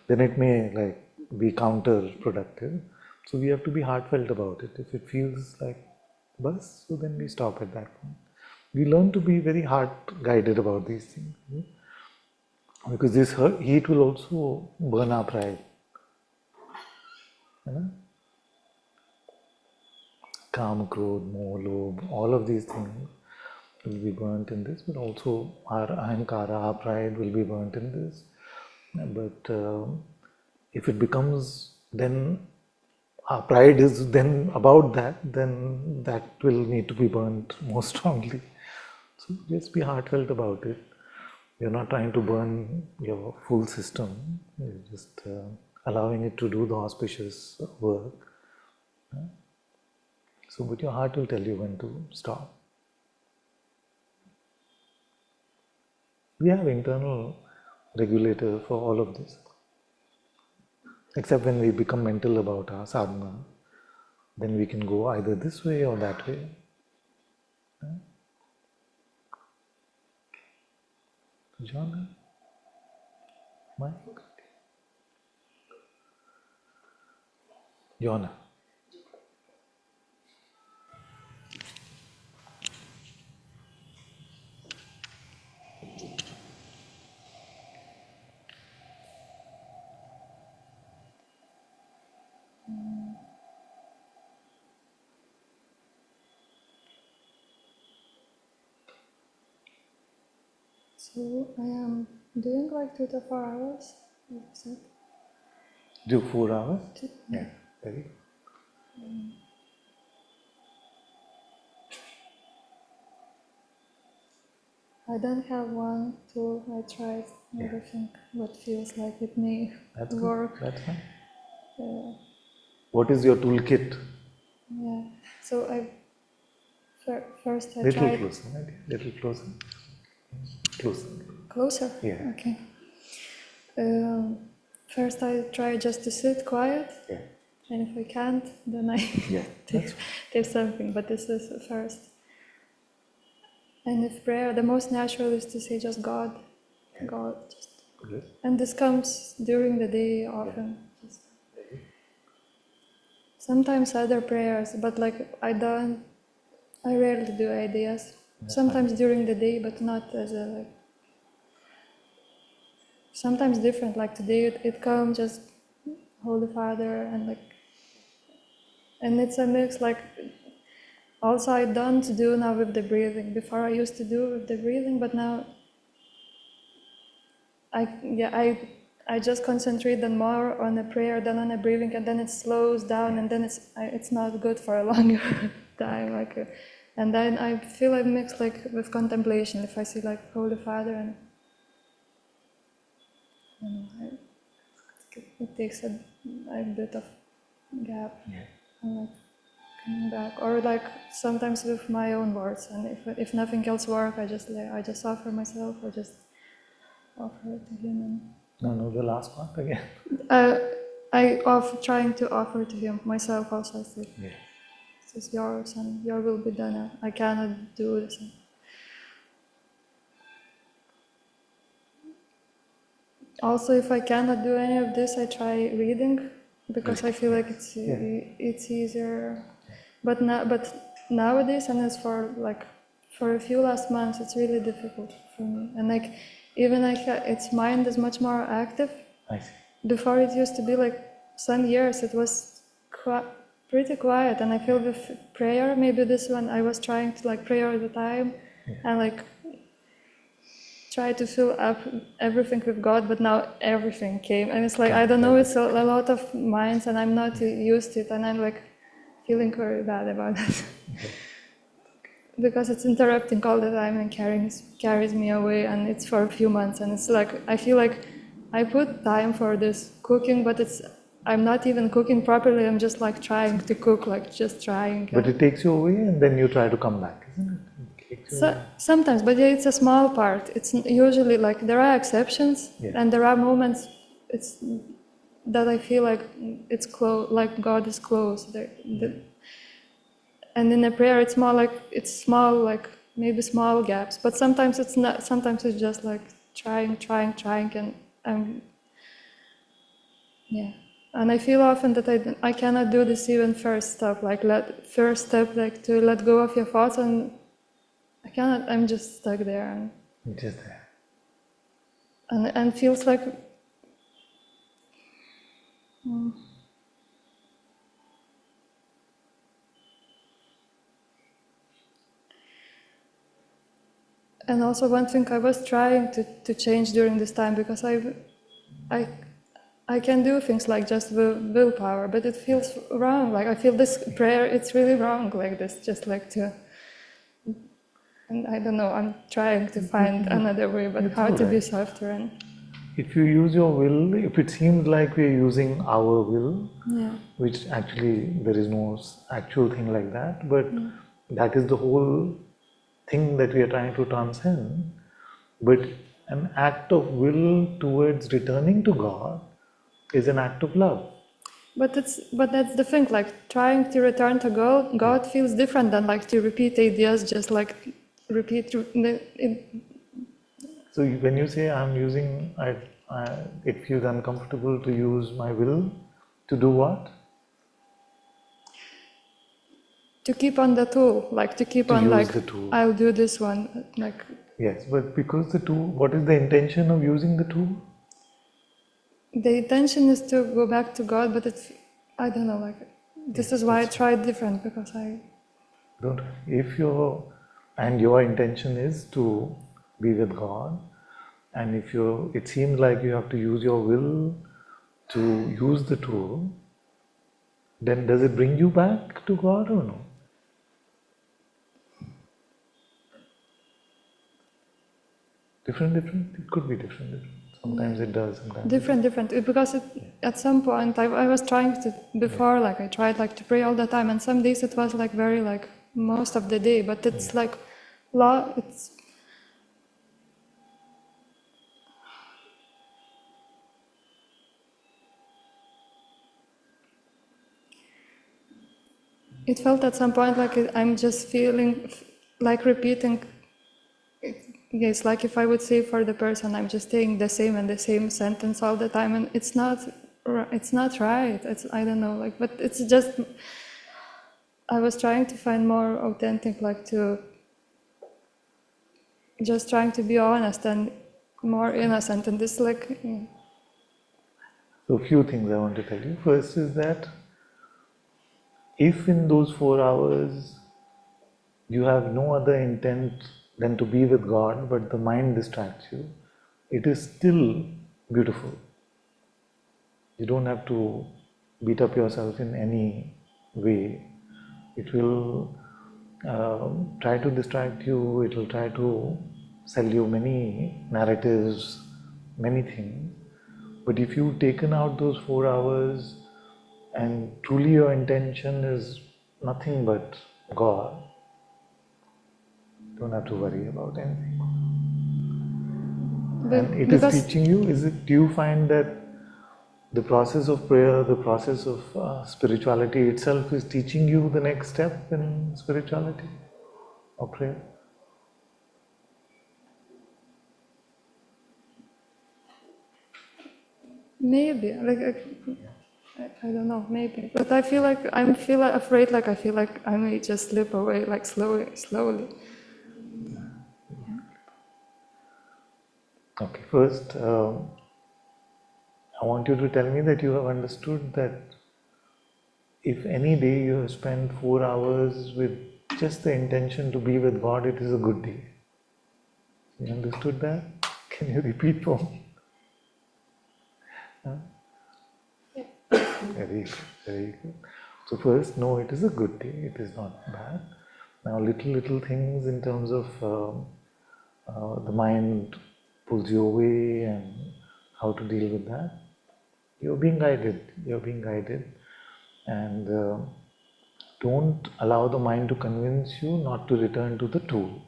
then it may like be counterproductive. So we have to be heartfelt about it. If it feels like bus, so then we stop at that point. We learn to be very heart-guided about these things. Because this heat will also burn our pride. You know? Kam, Krodh, Moh, Lobh, all of these things will be burnt in this, but also our ahankara, our pride will be burnt in this. But if it becomes then, our pride is then about that, then that will need to be burnt more strongly. So just be heartfelt about it. You're not trying to burn your full system, you're just allowing it to do the auspicious work. So, but your heart will tell you when to stop. We have internal regulator for all of this. Except when we become mental about our sadhana, then we can go either this way or that way. John, Mike, Yona. So I am doing like 2 to 4 hours, like you said. Do 4 hours? Yeah, very. I don't have one tool. I tried everything what feels like it may That's work. good. That's fine. Uh, What is your toolkit? yeah. So first I Little tried closer, right? Little closer. Closer. closer. Yeah. Okay. First I try just to sit quiet, Yeah. and if I can't, then I Yeah. That's do something. But this is first. And if prayer, the most natural is to say just God, God. Just. good. And this comes during the day often. Just. Sometimes other prayers, but like I rarely do ideas. Sometimes during the day, but not as a like. Sometimes different. Like today, it comes just Holy Father and like, and it's a mix. Like also I don't do now with the breathing. Before I used to do with the breathing, but now I just concentrate then more on the prayer than on the breathing, and then it slows down, and then it's not good for a longer time. Like, and then I feel I mix like with contemplation. If I see like Holy Father, and it takes a bit of gap, and like coming back, or like sometimes with my own words. And if nothing else works, I just offer myself, or just offer it to Him. And, No, the last part again. trying to offer to Him myself also. I say, Yeah. this is yours, and your will be done. I cannot do this. Also, if I cannot do any of this, I try reading because I feel like it's easier. But nowadays, and as for like for a few last months, it's really difficult for me. And like even its mind is much more active. I see. Before it used to be like some years it was pretty quiet, and I feel with prayer, maybe this one I was trying to like pray all the time and like try to fill up everything with God, but now everything came, and it's like I don't know, it's a lot of minds, and I'm not used to it, and I'm like feeling very bad about it. Because it's interrupting all the time and carries me away, and it's for a few months, and it's like I feel like I put time for this cooking, but I'm not even cooking properly. I'm just like trying to cook, like just trying. But it takes you away, and then you try to come back, isn't it? Sometimes, but yeah, it's a small part. It's usually like there are exceptions, and there are moments that I feel like it's close, like God is close. And in a prayer, it's more like small, like maybe small gaps. But sometimes it's not. Sometimes it's just like trying, and yeah. And I feel often that I cannot do this even first step, like first step, like to let go of your thoughts, and I cannot. I'm just stuck there, and Just there. and feels like. And also one thing I was trying to change during this time, because I can do things like just willpower, but it feels wrong. Like I feel this prayer, it's really wrong like this, just like to, and I don't know, I'm trying to find another way, but how to be softer. And if you use your will, if it seems like we're using our will, yeah. which actually there is no actual thing like that, but that is the whole thing that we are trying to transcend. But an act of will towards returning to God is an act of love. But that's the thing, like trying to return to God feels different than like to repeat ideas, just like repeat. So when you say I'm using, it feels uncomfortable to use my will to do what? To keep on the tool, like to keep on like, I'll do this one, like. Yes, but because the tool, what is the intention of using the tool? The intention is to go back to God, but I don't know, like, this is why I tried different, because I... Don't, if your intention is to be with God, and if it seems like you have to use your will to use the tool, then does it bring you back to God or no? Different, it could be different. Sometimes it does, sometimes different, because at some point I was trying to, before, like I tried like to pray all the time, and some days it was like very like most of the day, but it's like it's it felt at some point like I'm just feeling like repeating. Yes, like if I would say for the person, I'm just saying the same sentence all the time, and it's not right. I don't know, like, but it's just, I was trying to find more authentic, like to just trying to be honest and more innocent, and this like. So a few things I want to tell you. First is that if in those 4 hours you have no other intent than to be with God, but the mind distracts you, it is still beautiful. You don't have to beat up yourself in any way. It will try to distract you, it will try to sell you many narratives, many things. But if you've taken out those 4 hours and truly your intention is nothing but God, don't have to worry about anything. And it is teaching you, do you find that the process of prayer, the process of spirituality itself is teaching you the next step in spirituality or prayer? Maybe, like, I don't know, maybe. But I feel like, afraid, like I feel like I may just slip away, like slowly. Okay, first, I want you to tell me that you have understood that if any day you have spent 4 hours with just the intention to be with God, it is a good day. You understood that? Can you repeat for me? Huh? Very good, very good. So first, no, it is a good day, it is not bad. Now little things in terms of the mind pulls you away and how to deal with that. You're being guided, and don't allow the mind to convince you not to return to the tool.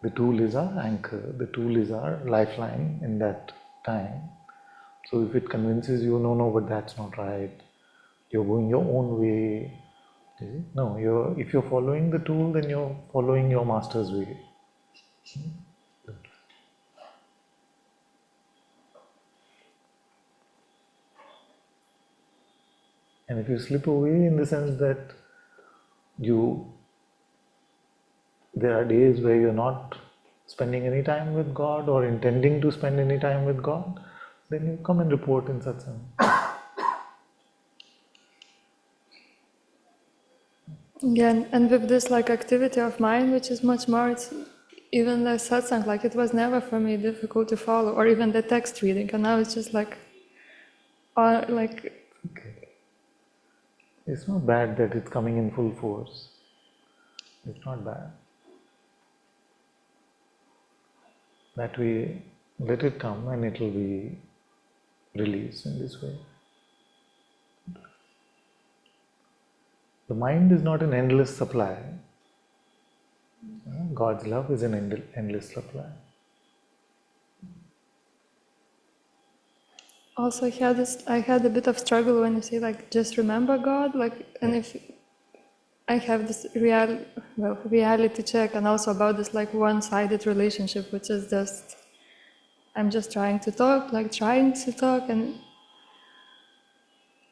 The tool is our anchor, the tool is our lifeline in that time. So if it convinces you, no, but that's not right, you're going your own way. No, if you're following the tool, then you're following your master's way. And if you slip away in the sense that there are days where you're not spending any time with God or intending to spend any time with God, then you come and report in Satsang. Yeah, and with this like activity of mind, which is much more, it's even the satsang, like it was never for me difficult to follow, or even the text reading, and now it's just like. Okay. It's not bad that it's coming in full force. It's not bad. That way, let it come and it will be released in this way. The mind is not an endless supply. God's love is an endless supply. Also, I had a bit of struggle when you say like just remember God, like, and if I have this reality check, and also about this like one-sided relationship, which is just I'm just trying to talk, and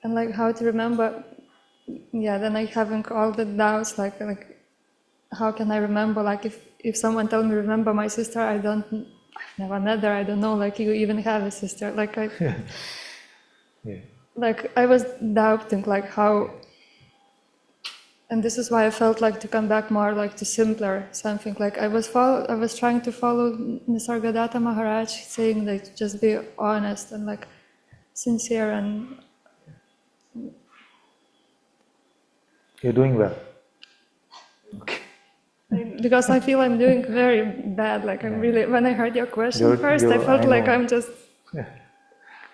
like how to remember. Yeah, then I having all the doubts, like how can I remember? Like if someone tell me remember my sister, I've never met her. I don't know. Like you even have a sister. Like like I was doubting like how, and this is why I felt like to come back more like to simpler something. Like I was trying to follow Nisargadatta Maharaj saying that just be honest and like sincere and. You're doing well. Okay. Because I feel I'm doing very bad. Like I'm really. When I heard your question first, I felt like I'm just.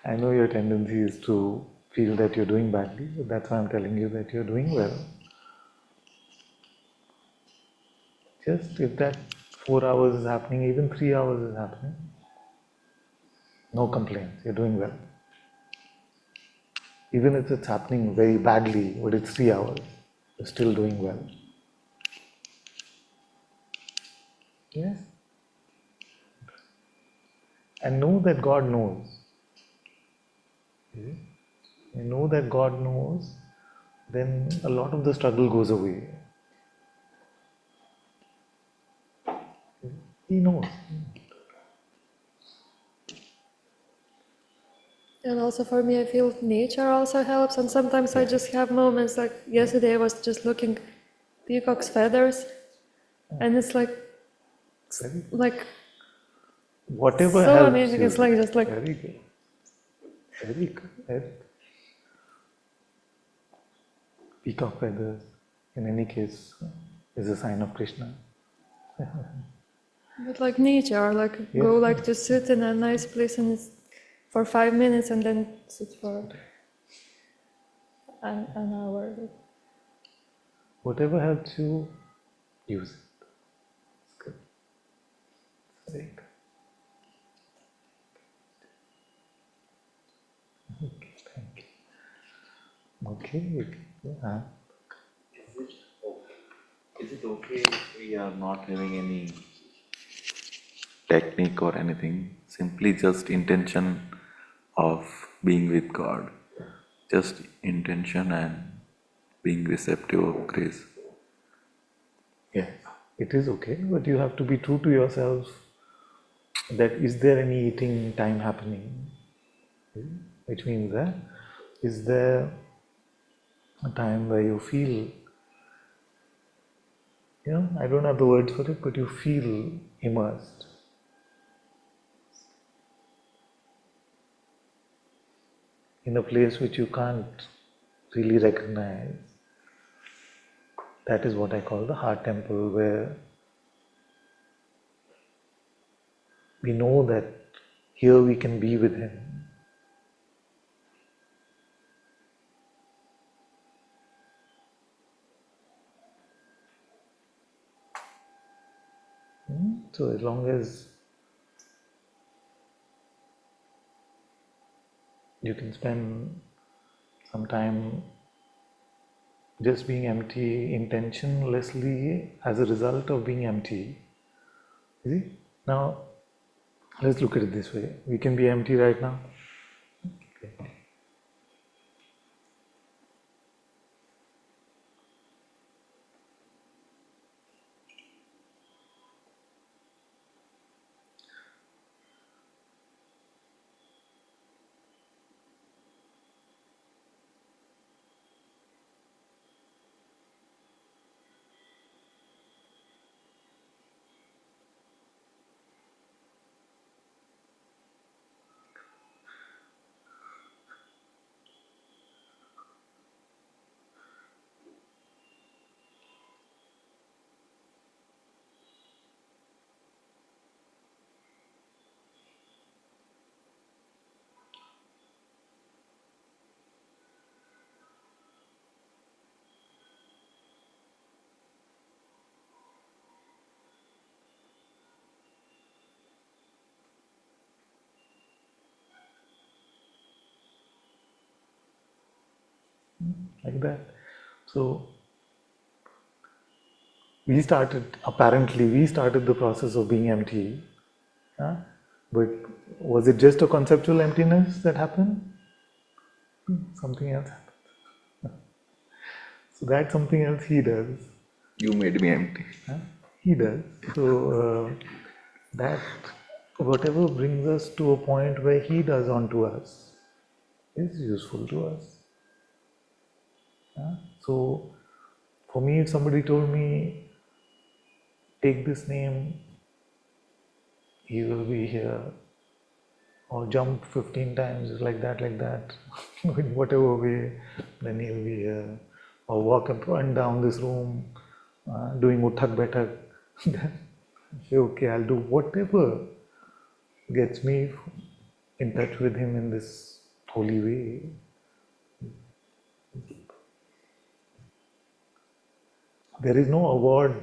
I know your tendency is to feel that you're doing badly, but that's why I'm telling you that you're doing well. Just if that 4 hours is happening, even 3 hours is happening, no complaints, you're doing well. Even if it's happening very badly, but it's 3 hours, you're still doing well. Yes? And know that God knows. You know that God knows, then a lot of the struggle goes away. He knows. And also for me, I feel nature also helps. And sometimes I just have moments like yesterday I was just looking peacock's feathers, and it's like whatever so helps amazing. you. It's like just like Very good. Very good. Very good. Peacock feathers, in any case, is a sign of Krishna. but like nature, or like go like to sit in a nice place and it's for 5 minutes and then sit for an hour. Whatever helps you, use it. It's good. Very good. Okay, thank you. Okay. Yeah. Is it okay if we are not having any technique or anything? Simply just intention of being with God. Just intention and being receptive of grace. Yes, it is okay, but you have to be true to yourself that is there any eating time happening? Which means that is there a time where you feel, I don't have the words for it, but you feel immersed. In a place which you can't really recognize. That is what I call the heart temple, where we know that here we can be with Him. So as long as you can spend some time just being empty intentionlessly as a result of being empty. You see? Now, let's look at it this way. We can be empty right now. Okay. Like that. So, apparently we started the process of being empty. But was it just a conceptual emptiness that happened? Something else happened. So that's something else He does. You made me empty. He does. So that whatever brings us to a point where He does unto us is useful to us. So for me, if somebody told me, take this name, He will be here, or jump 15 times like that, in whatever way, then He'll be here, or walk up and down this room, doing uthak baitak, then say, okay, I'll do whatever gets me in touch with Him in this holy way. There is no award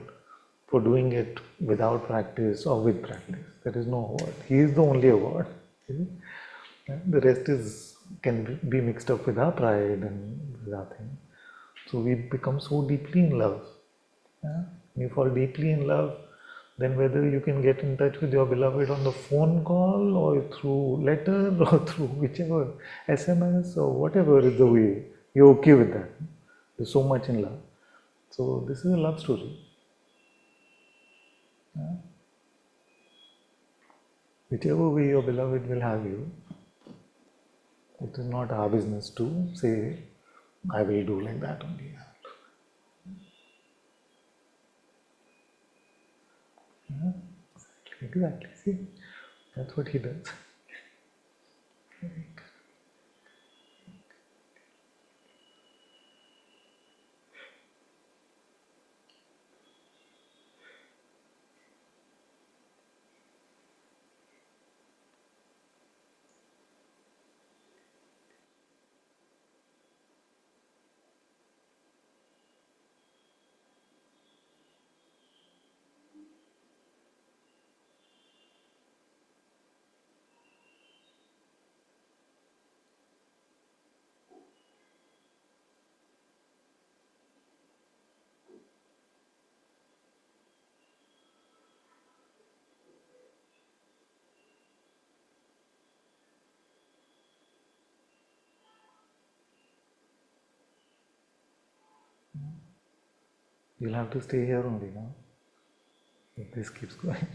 for doing it without practice or with practice. There is no award. He is the only award. The rest can be mixed up with our pride and with our thing. So we become so deeply in love. When you fall deeply in love, then whether you can get in touch with your beloved on the phone call or through letter or through whichever SMS or whatever is the way, you're okay with that. You're so much in love. So this is a love story. Whichever way your beloved will have you, it is not our business to say, I will do like that only. Exactly. See, that's what He does. You'll have to stay here only now, if this keeps going.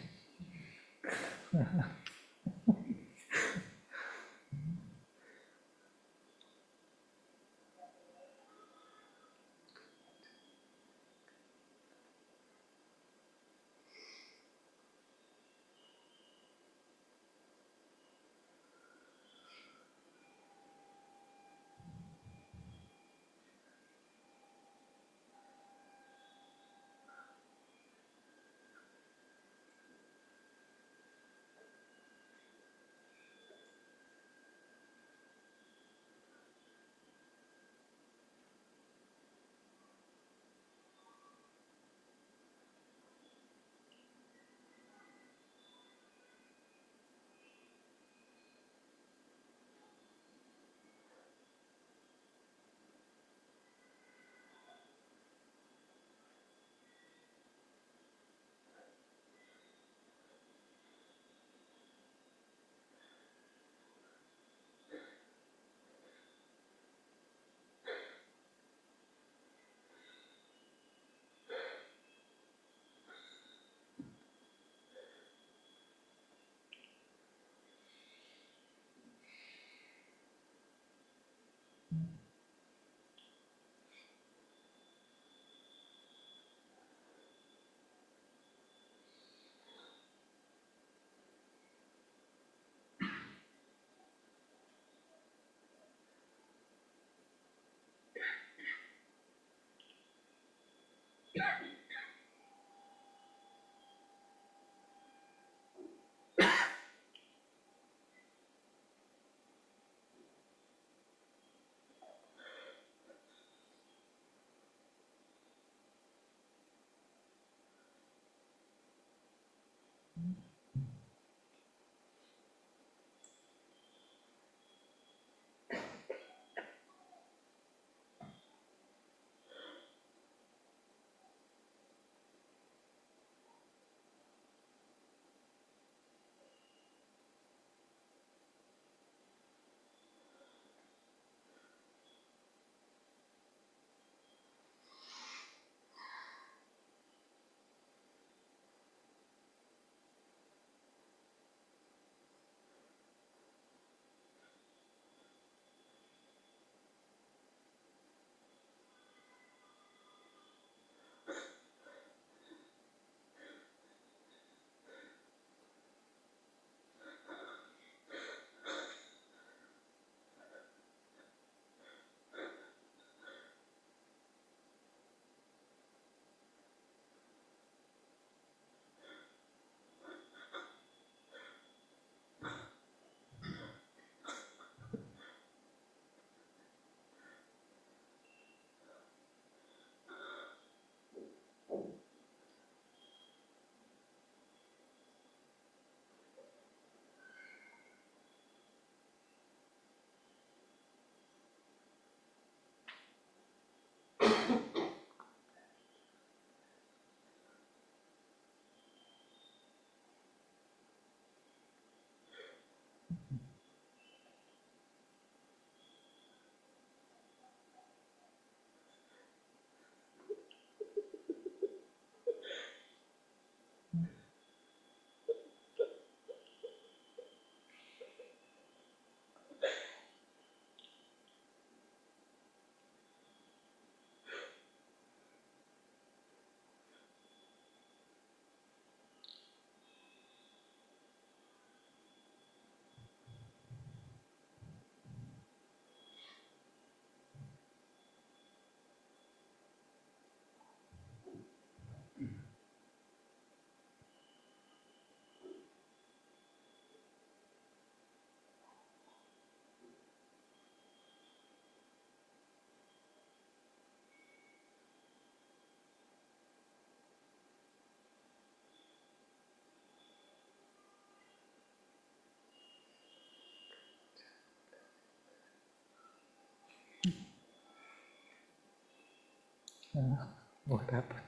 What happened?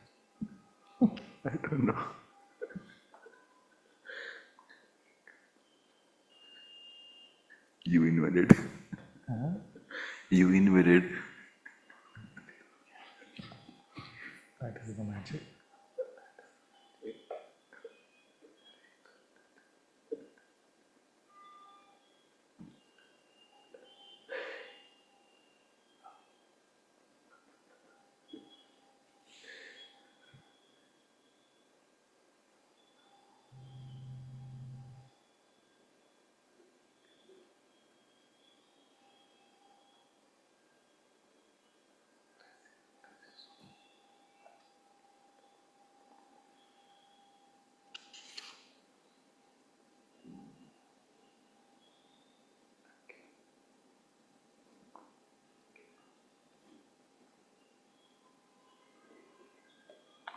I don't know. You invaded. You invaded. That is the magic.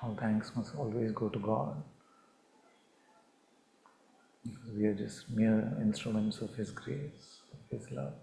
All thanks must always go to God. Because we are just mere instruments of His grace, of His love.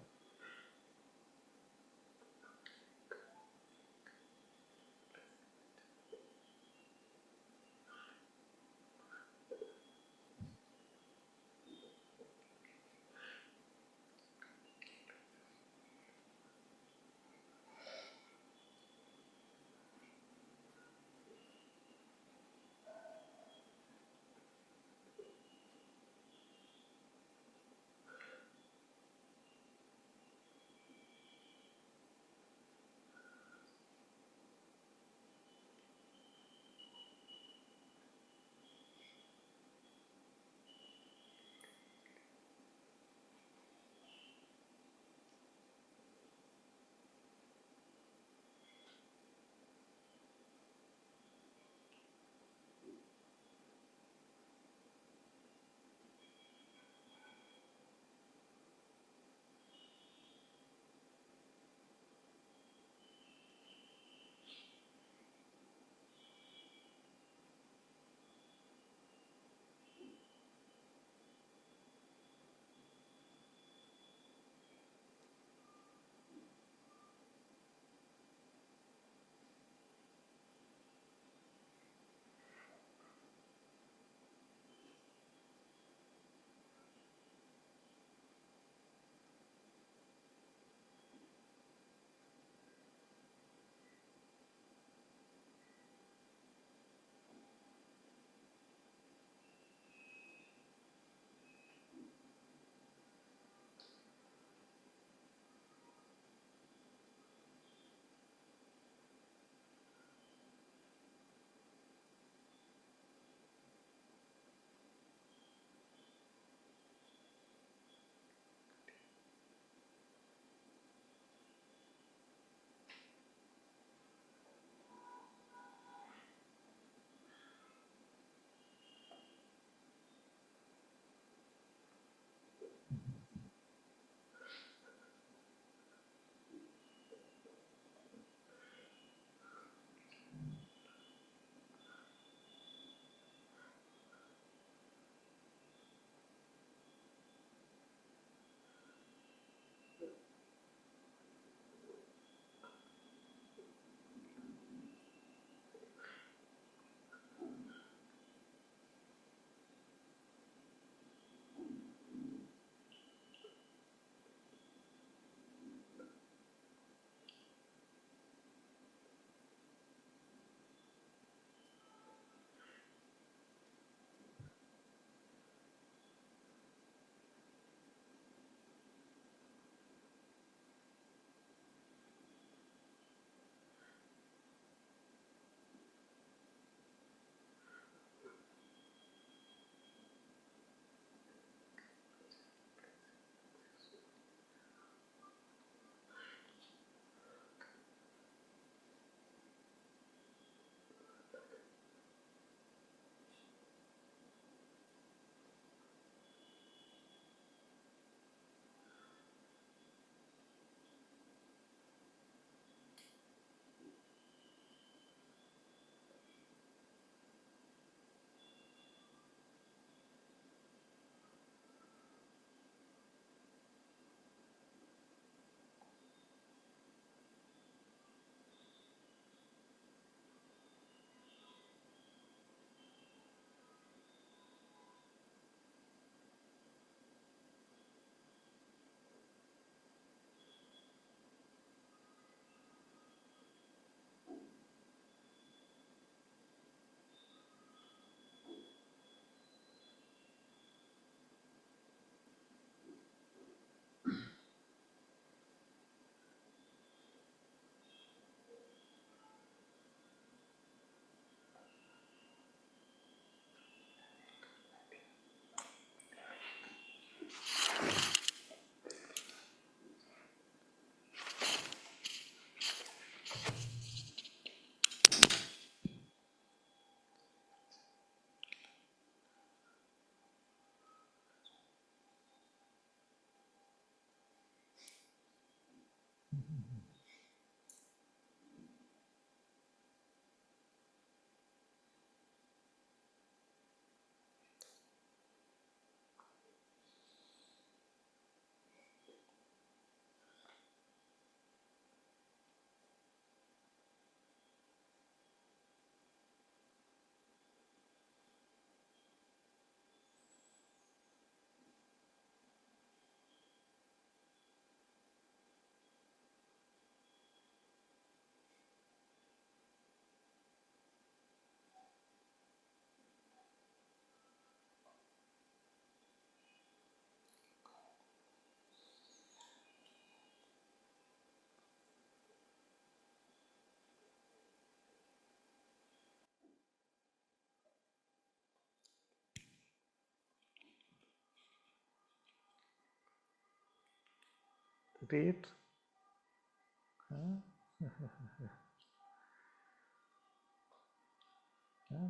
Great.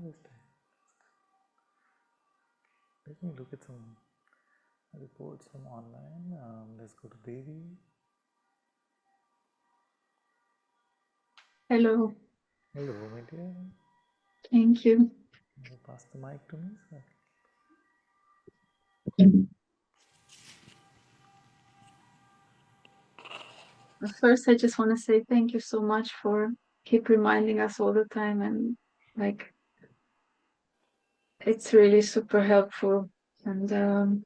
This time. Let me look at some reports from online. Let's go to Devi. Hello, Hello, my dear. thank you. Can you pass the mic to me, sir? First, I just want to say thank you so much for keep reminding us all the time, and like it's really super helpful. And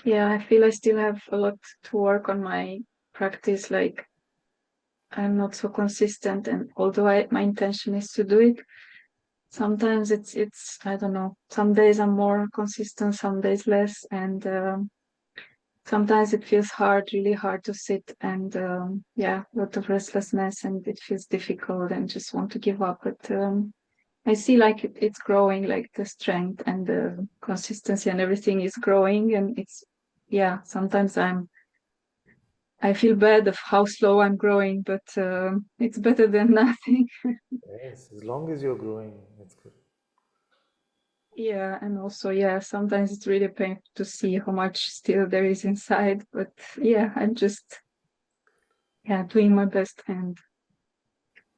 yeah, I feel I still have a lot to work on my practice. Like I'm not so consistent, and although my intention is to do it, sometimes it's I don't know. Some days I'm more consistent, some days less, and sometimes it feels hard, really hard to sit, and yeah, a lot of restlessness, and it feels difficult, and just want to give up. But I see like it's growing, like the strength and the consistency and everything is growing, and it's yeah. Sometimes I feel bad of how slow I'm growing, but it's better than nothing. Yes, as long as you're growing, it's good. Yeah, and also yeah, sometimes it's really painful to see how much still there is inside. But yeah, I'm just yeah doing my best, and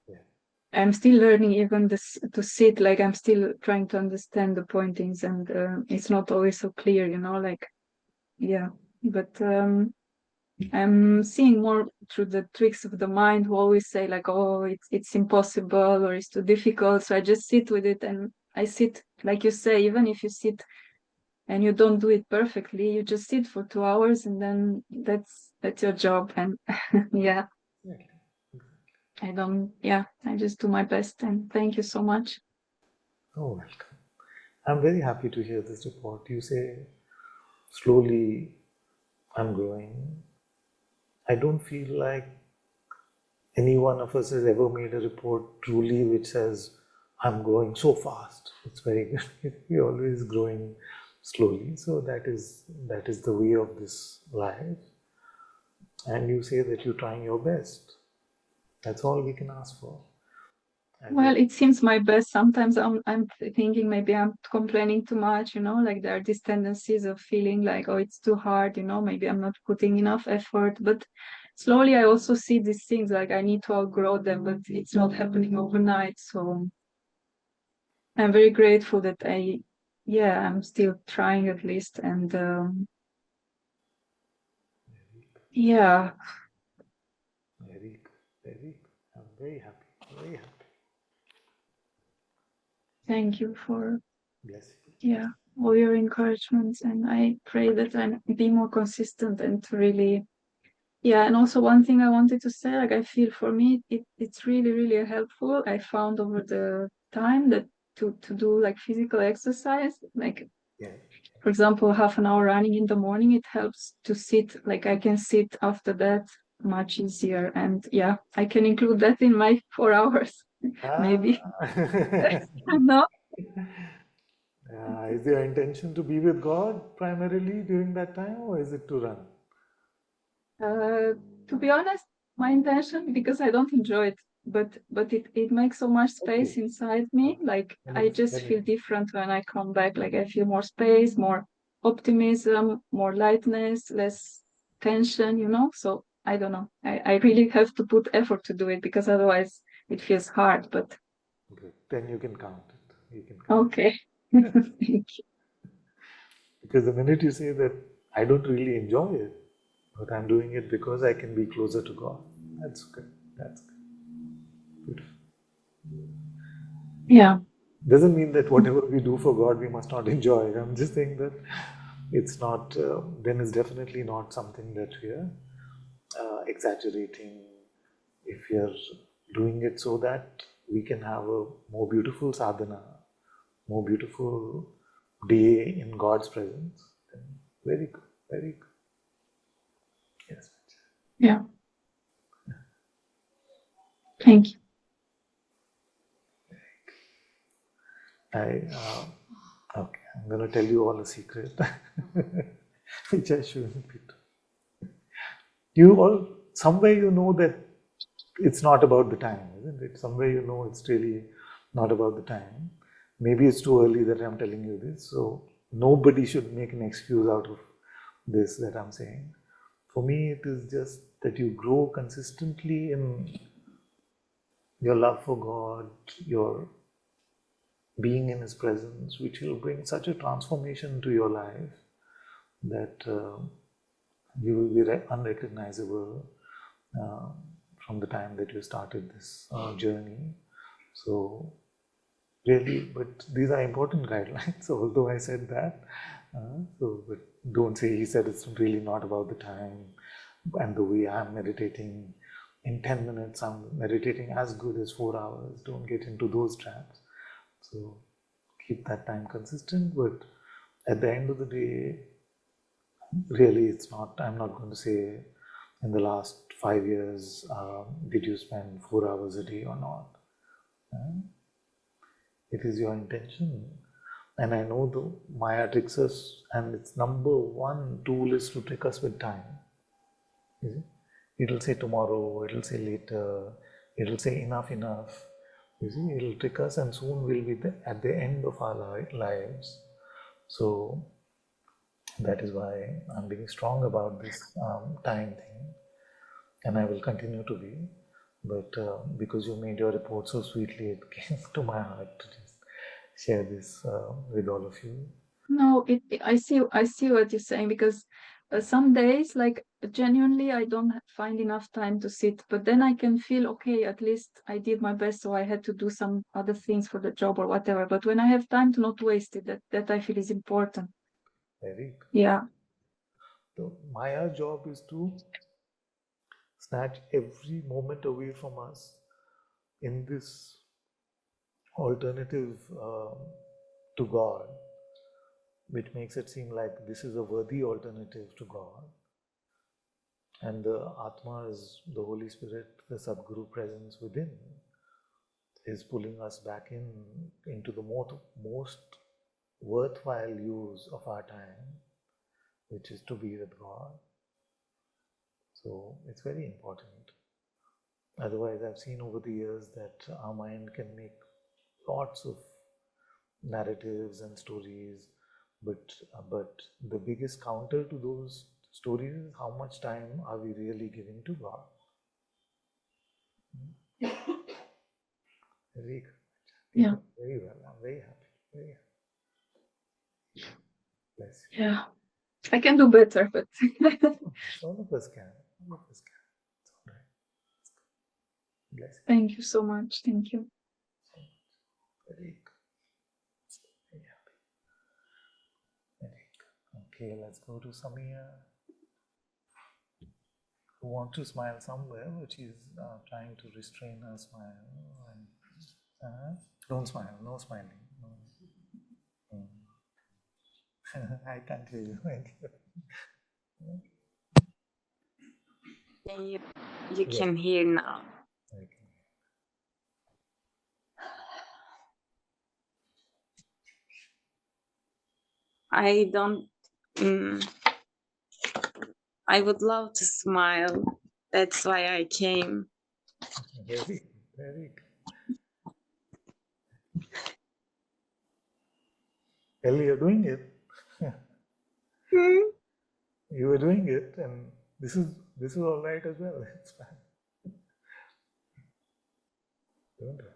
Yeah. I'm still learning even this to sit. Like I'm still trying to understand the pointings, and it's not always so clear, you know. Like yeah, but I'm seeing more through the tricks of the mind, who always say like, "Oh, it's impossible or it's too difficult." So I just sit with it, and I sit like you say. Even if you sit and you don't do it perfectly, you just sit for 2 hours, and then that's your job. And yeah, Okay. I don't. Yeah, I just do my best. And thank you so much. Oh, welcome. I'm very happy to hear this report. You say slowly I'm growing. I don't feel like any one of us has ever made a report truly which says I'm growing so fast. It's very good. We're always growing slowly. So that is the way of this life. And you say that you're trying your best. That's all we can ask for. Well, it seems my best. Sometimes I'm thinking maybe I'm complaining too much, you know, like there are these tendencies of feeling like, oh, it's too hard, you know, maybe I'm not putting enough effort. But slowly I also see these things like I need to outgrow them, but it's not happening overnight. So I'm very grateful that yeah, I'm still trying at least. And yeah, Very good. Very good. I'm very happy. Very happy. thank you for, Bless you. yeah, all your encouragements. And I pray that I be more consistent and to really. Yeah, and also one thing I wanted to say, like I feel for me it's really, really helpful. I found over the time that to do like physical exercise, like Yeah. for example, half an hour running in the morning, it helps to sit, like I can sit after that much easier. And yeah, I can include that in my 4 hours, maybe. No, Is your intention to be with God primarily during that time, or is it to run? To be honest, my intention, because I don't enjoy it, but it makes so much space Okay. inside me. Like I just Then feel different when I come back. Like I feel more space, more optimism, more lightness, less tension, you know. So I don't know. I really have to put effort to do it because otherwise it feels hard. But Good. Then you can count it. You can count okay. Thank you. because the minute you say that I don't really enjoy it, but I'm doing it because I can be closer to God, that's good. That's good. Beautiful. Yeah. Doesn't mean that whatever we do for God we must not enjoy. I'm just saying that it's not. Then it's definitely not something that we are exaggerating. If we are doing it so that we can have a more beautiful sadhana, more beautiful day in God's presence, then very good, very good. Yes. Yeah. Thank you. Okay, I'm going to tell you all a secret, which I shouldn't be. You all, somewhere you know that it's not about the time, isn't it? Somewhere you know it's really not about the time. Maybe it's too early that I'm telling you this, so nobody should make an excuse out of this that I'm saying. For me, it is just that you grow consistently in your love for God, your being in His presence, which will bring such a transformation to your life that you will be unrecognizable from the time that you started this journey. So really, but these are important guidelines, although I said that. But don't say he said it's really not about the time and the way I'm meditating. In 10 minutes, I'm meditating as good as 4 hours. Don't get into those traps. So keep that time consistent, but at the end of the day, really it's not, I'm not going to say in the last 5 years, did you spend 4 hours a day or not? It is your intention. And I know the Maya tricks us, and its number one tool is to trick us with time. You see? It'll say tomorrow, it'll say later, it'll say enough. You see, it'll trick us, and soon we'll be at the end of our lives. So that is why I'm being strong about this time thing, and I will continue to be. But because you made your report so sweetly, it came to my heart to just share this with all of you. No, I see what you're saying, because some days, like genuinely, I don't find enough time to sit, but then I can feel, okay, at least I did my best, so I had to do some other things for the job or whatever. But when I have time to not waste it, that I feel is important. Very good. Yeah. So Maya's job is to snatch every moment away from us in this alternative to God, which makes it seem like this is a worthy alternative to God. And the Atma is the Holy Spirit, the Sadguru presence within, is pulling us back into the most worthwhile use of our time, which is to be with God. So it's very important. Otherwise, I've seen over the years that our mind can make lots of narratives and stories, but the biggest counter to those stories is how much time are we really giving to God. Very good. Yeah. Very well. I'm very happy. Very happy. Bless you. Yeah. I can do better, but All of us can. All of us can. It's all right. Bless you. thank you so much. Thank you. Very good. Very happy. Very good. Okay, let's go to Samia, who wants to smile somewhere, but she's trying to restrain her smile. Don't smile. No smiling. No. I can't hear you. Thank you. You can hear now. Okay. I don't. I would love to smile. That's why I came. Very, very good. Ellie, you're doing it. You were doing it, and This is all right as well. It's fine. Don't worry.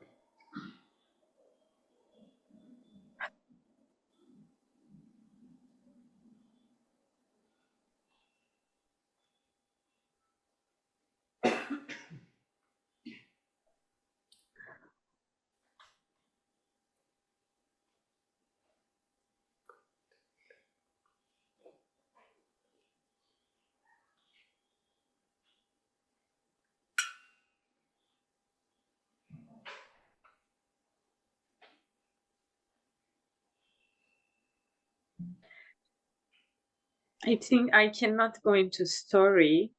I think I cannot go into story.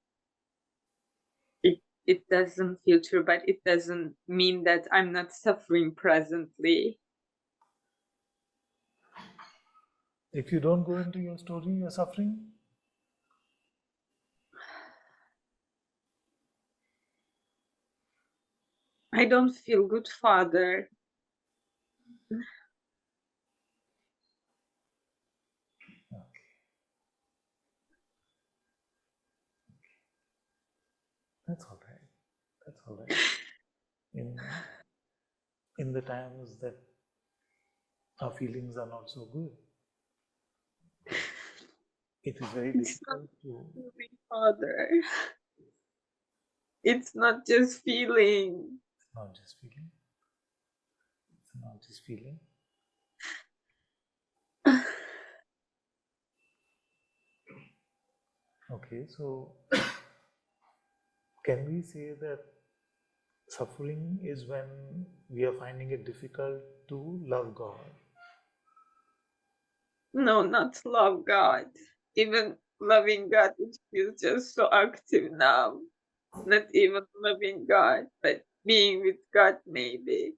It doesn't feel true, but it doesn't mean that I'm not suffering presently. If you don't go into your story, you're suffering. I don't feel good, Father. Okay. That's all right. That's all right. In the times that our feelings are not so good, it is very It's not difficult to. feeling, Father. It's not just feeling. It's not just feeling. It's not just feeling. Okay, so can we say that suffering is when we are finding it difficult to love God? No, not love God. Even loving God, it feels just so active now. Not even loving God, but being with God, maybe.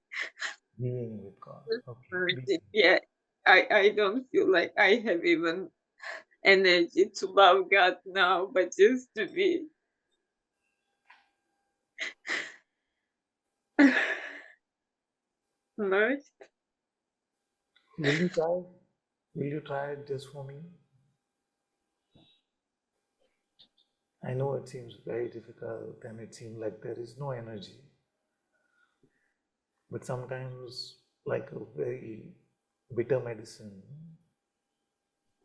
Being with God. Okay. Yeah, I don't feel like I have even energy to love God now, but just to be merged. Will you try? Will you try it just for me? I know it seems very difficult and it seems like there is no energy. But sometimes, like a very bitter medicine,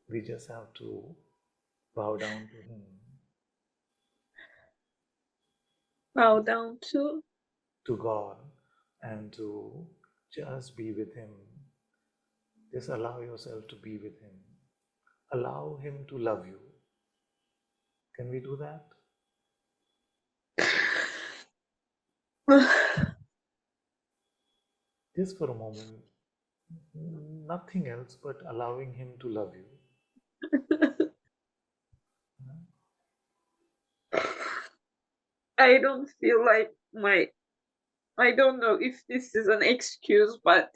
we just have to bow down to Him, Bow down to. to God, and to just be with Him. Just allow yourself to be with Him. Allow Him to love you. Can we do that? Just for a moment. Nothing else but allowing Him to love you. I don't feel like I don't know if this is an excuse, but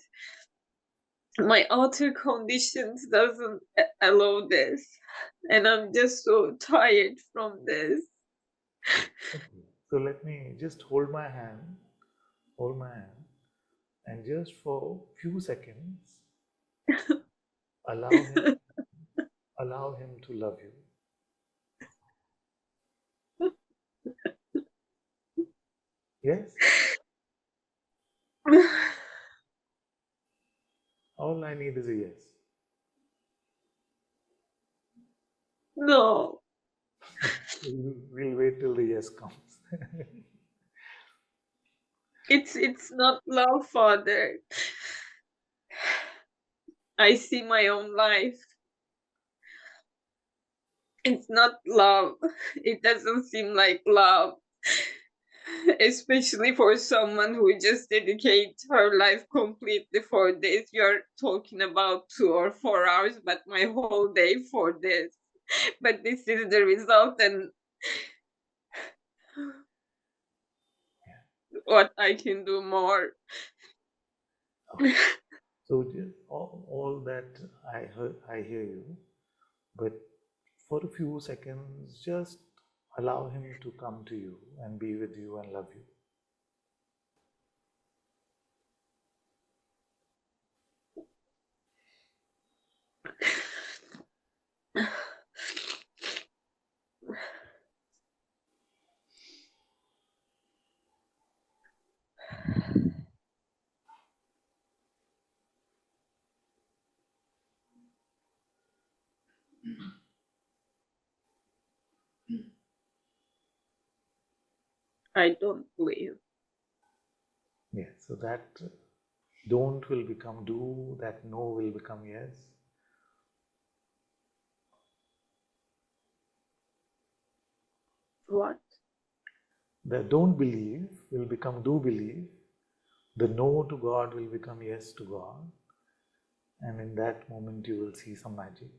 my outer conditions doesn't allow this. And I'm just so tired from this. Okay. So let me just hold my hand, and just for few seconds, allow Him, allow Him to love you. Yes? All I need is a yes. No. We'll wait till the yes comes. It's not love, Father. I see my own life. It's not love. It doesn't seem like love. Especially for someone who just dedicates her life completely for this. You're talking about 2 or 4 hours, but my whole day for this. But this is the result, and what I can do more. Okay. So all that I hear you, but for a few seconds, just allow Him to come to you and be with you and love you. I don't believe. Yeah, so that don't will become do, that no will become yes. What? The don't believe will become do believe. The no to God will become yes to God. And in that moment you will see some magic.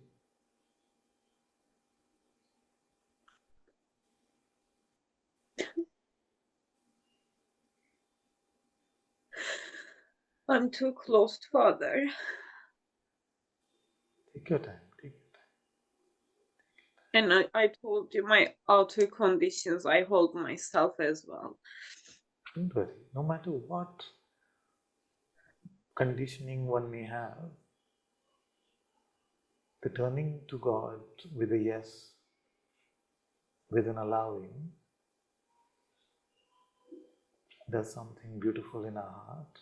I'm too close, Father. Take your time, take your time. And I told you my outer conditions, I hold myself as well. Don't worry, no matter what conditioning one may have, the turning to God with a yes, with an allowing, does something beautiful in our heart.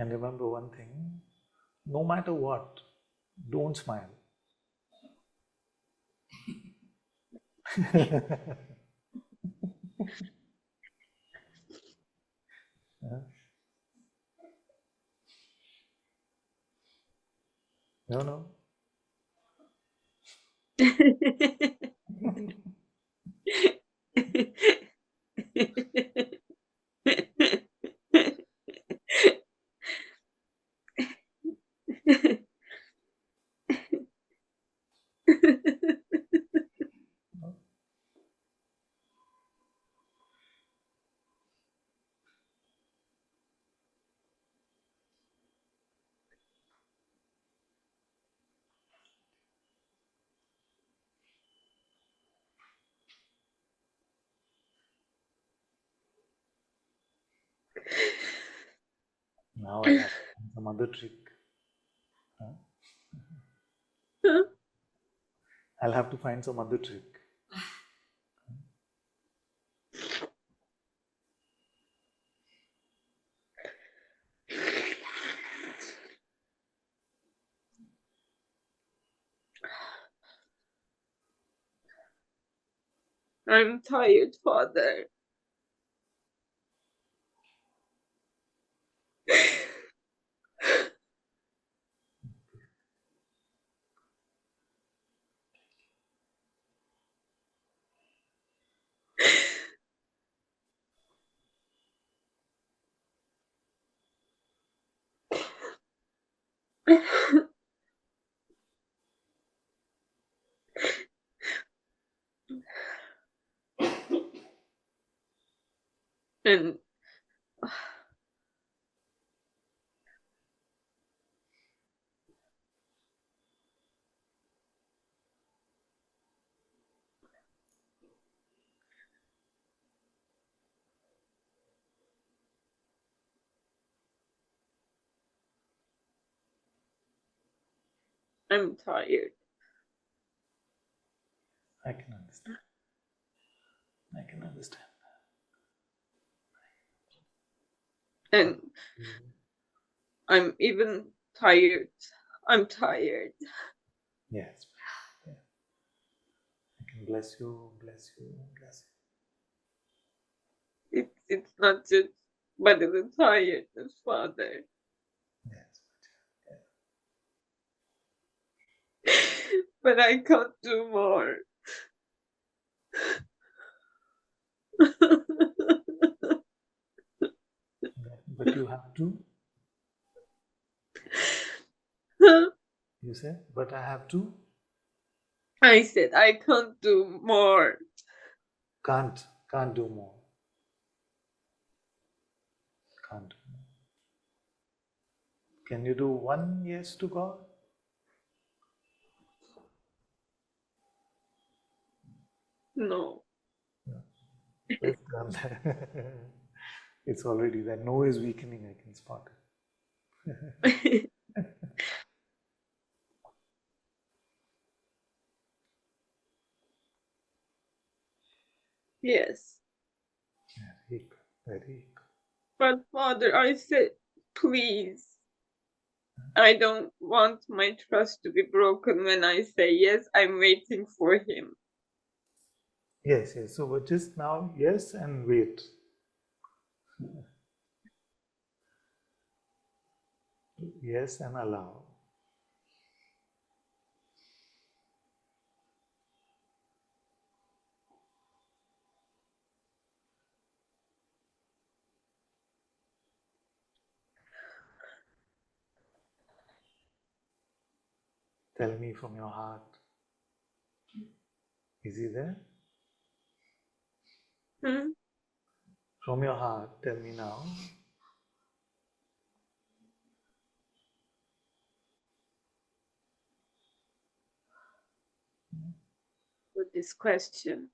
And remember one thing, no matter what, don't smile. No, no. Now I'll have some other trick. Huh? I'll have to find some other trick. I'm tired, Father. And I'm tired. I can understand. I can understand. And I'm even tired. I'm tired. Yes. Yeah. I can bless you, bless you, bless It's not just but the tiredness, Father. you. Yes. But I can't do more. But you have to. You said, but I have to. I said I can't do more. Can't do more. Can't do more. Can you do one yes to God? No. Let's done that. It's already that no is weakening, I can spot it. Yes. Very good, very good. But Father, I said, please, I don't want my trust to be broken when I say yes, I'm waiting for him. Yes, yes. So but just now, yes, and wait. Yes, and allow. Tell me from your heart. Is he there? Hmm? From your heart, tell me now. With this question,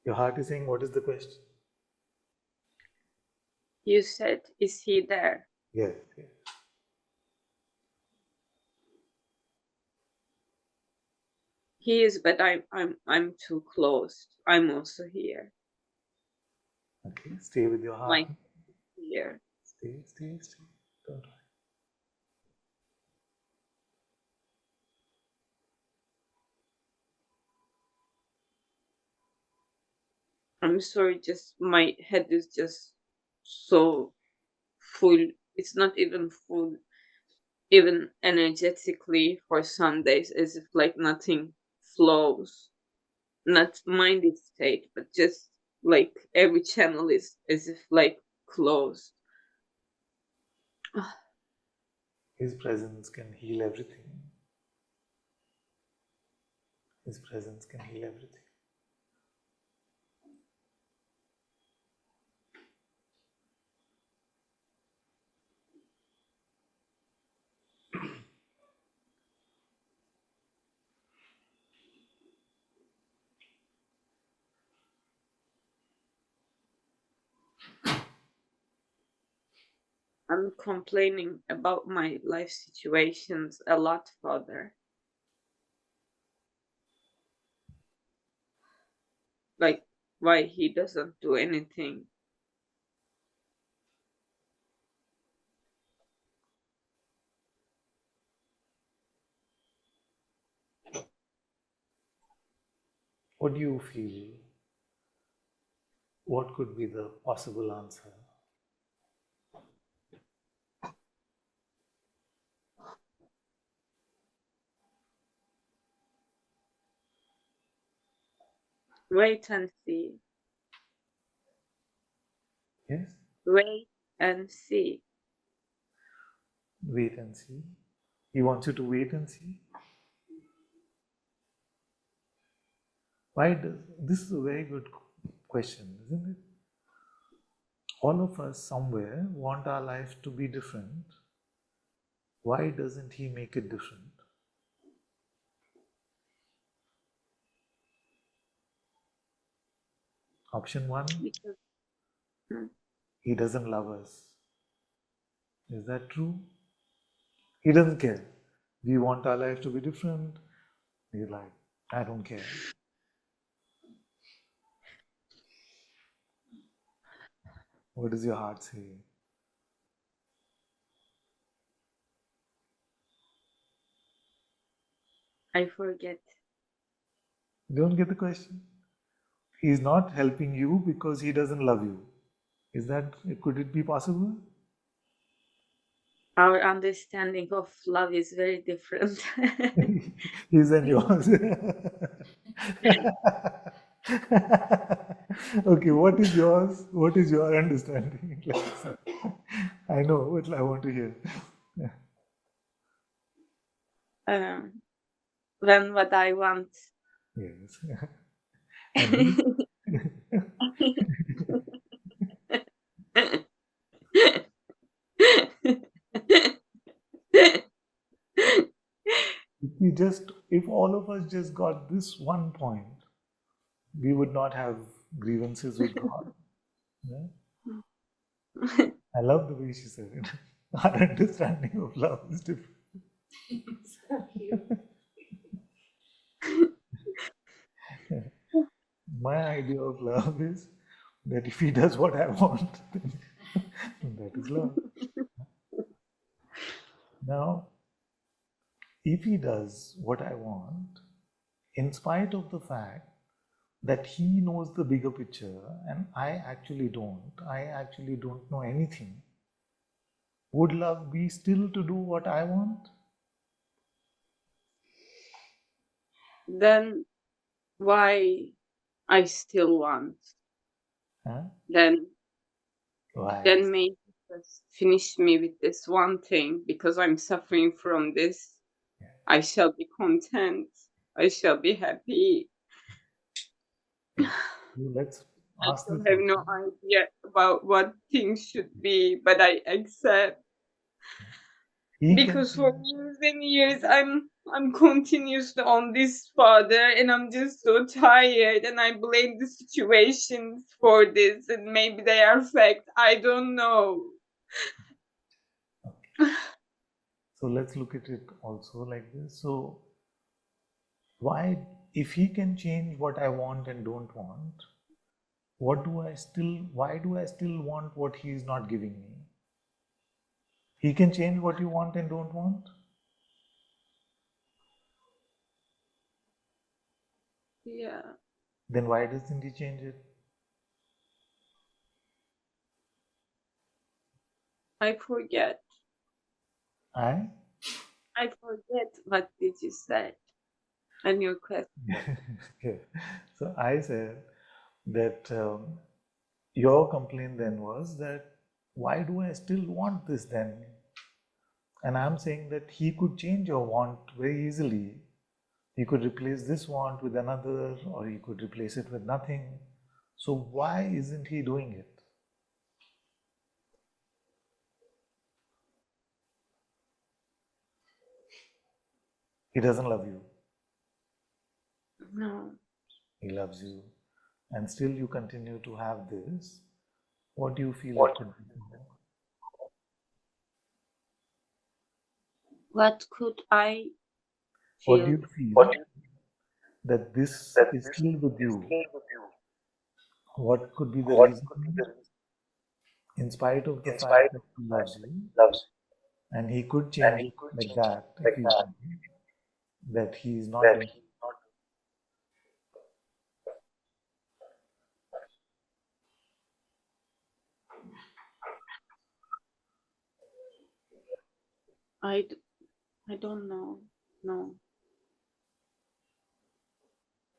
Your heart is saying, what is the question? you said, is he there? Yes, yes. He is, but I'm too close. I'm also here. Okay, stay with your heart. My here. Stay, stay, stay. Don't worry. I'm sorry, just my head is just so full. It's not even full, even energetically for some days, as if like nothing flows. Not minded state, but just like every channel is as if like closed. His presence can heal everything. His presence can heal everything. I'm complaining about my life situations a lot, Father. Like why he doesn't do anything. What do you feel? What could be the possible answer? Wait and see. Yes? Wait and see. Wait and see. He wants you to wait and see. Why does this is a very good question, isn't it? All of us somewhere want our life to be different. Why doesn't he make it different? Option one, Because he doesn't love us. Is that true? He doesn't care. We want our life to be different. He's like, I don't care. What does your heart say? I forget. You don't get the question? He's not helping you because he doesn't love you. Is that, could it be possible? Our understanding of love is very different. His and yours. Okay, what is yours? What is your understanding? I know what I want to hear. When what I want. Yes. And if all of us just got this one point, we would not have grievances with God. Yeah? I love the way she said it. Our understanding of love is different. my idea of love is that if he does what I want, then that is love. Now, if he does what I want, in spite of the fact that he knows the bigger picture and I actually don't know anything, would love be still to do what I want? Then why I still want? Huh? Then Why? maybe just finish me with this one thing, because I'm suffering from this. I shall be content. I shall be happy. Let's I ask still this have no also. idea about what things should be, but I accept. He can Because for years and years I'm continuously on this father, and I'm just so tired, and I blame the situations for this, and maybe they are fact. I don't know. So let's look at it also like this. So why, if he can change what I want and don't want, why do I still want what he is not giving me? He can change what you want and don't want? Yeah, Then why doesn't he change it? I forget. I? I forget what did you say and your question. Okay. So I said that your complaint then was that why do I still want this then? And I'm saying that he could change your want very easily. He could replace this want with another, or he could replace it with nothing. So why isn't he doing it? He doesn't love you. No. He loves you. And still you continue to have this. What do you feel it could be? What could I What do feel? you feel that this is still with you? What could be the reason, in spite of the fact that he loves you, and he could change it like that if he wanted, that he is not doing? I don't know. No.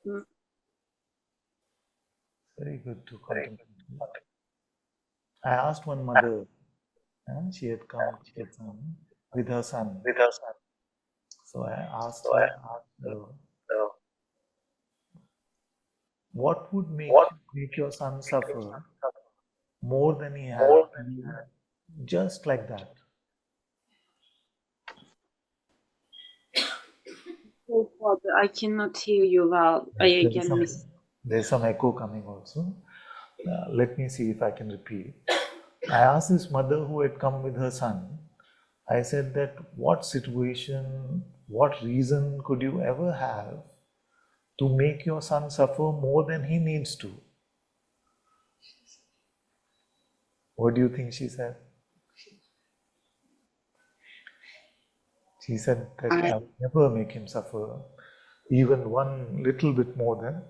Mm. Very good to contemplate. I asked one mother, and she had come to Satsang with her son. So I asked her, what would make your son suffer more than he has to you, just like that? Oh, Father, I cannot hear you well. I Yes, again miss. there's some echo coming also. Let me see if I can repeat. I asked this mother who had come with her son, I said that what situation, what reason could you ever have to make your son suffer more than he needs to? What do you think she said? She said that I will never make him suffer even one little bit more than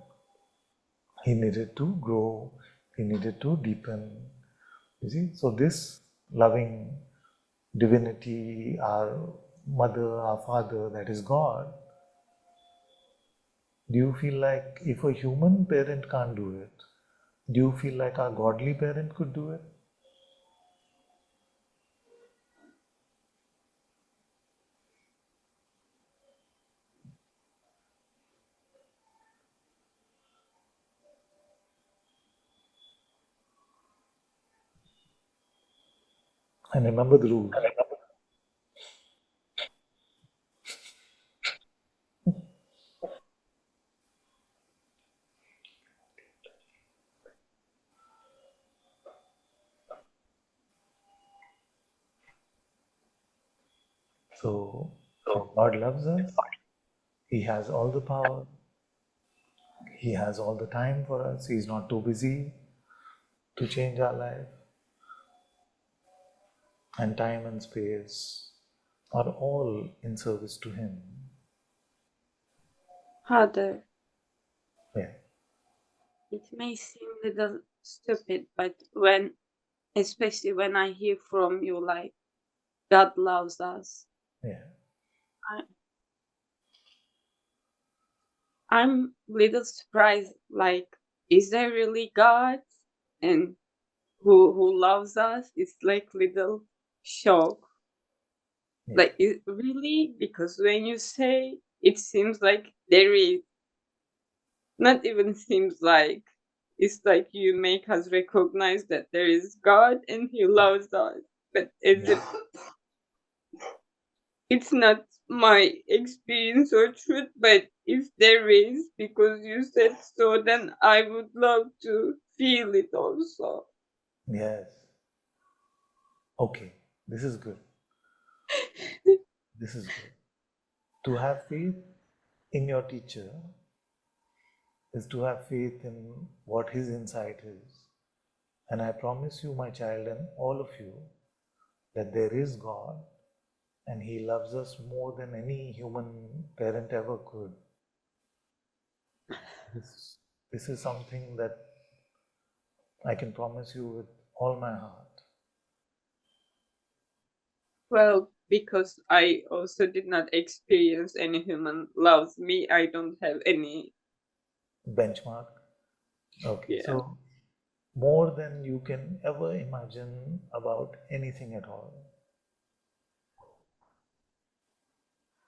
he needed to grow, he needed to deepen. You see, so this loving divinity, our mother, our father, that is God, do you feel like if a human parent can't do it, do you feel like our godly parent could do it? And remember the rules. So, if God loves us, He has all the power, He has all the time for us. He's not too busy to change our life. And time and space are all in service to Him. Father, Yeah. it may seem a little stupid, but especially when I hear from you, like, God loves us, Yeah. I'm a little surprised, like, is there really God and who loves us? It's like little shock. Yeah. Like, really? Because when you say, it seems like there is, not even seems like, it's like you make us recognize that there is God and He loves us. But as if it's not my experience or truth, but if there is, because you said so, then I would love to feel it also. Yes. Okay. This is good. This is good. To have faith in your teacher is to have faith in what his insight is. And I promise you, my child, and all of you, that there is God and He loves us more than any human parent ever could. This is something that I can promise you with all my heart. Well, because I also did not experience any human loves me, I don't have any. Benchmark. Okay, Yeah. so more than you can ever imagine about anything at all.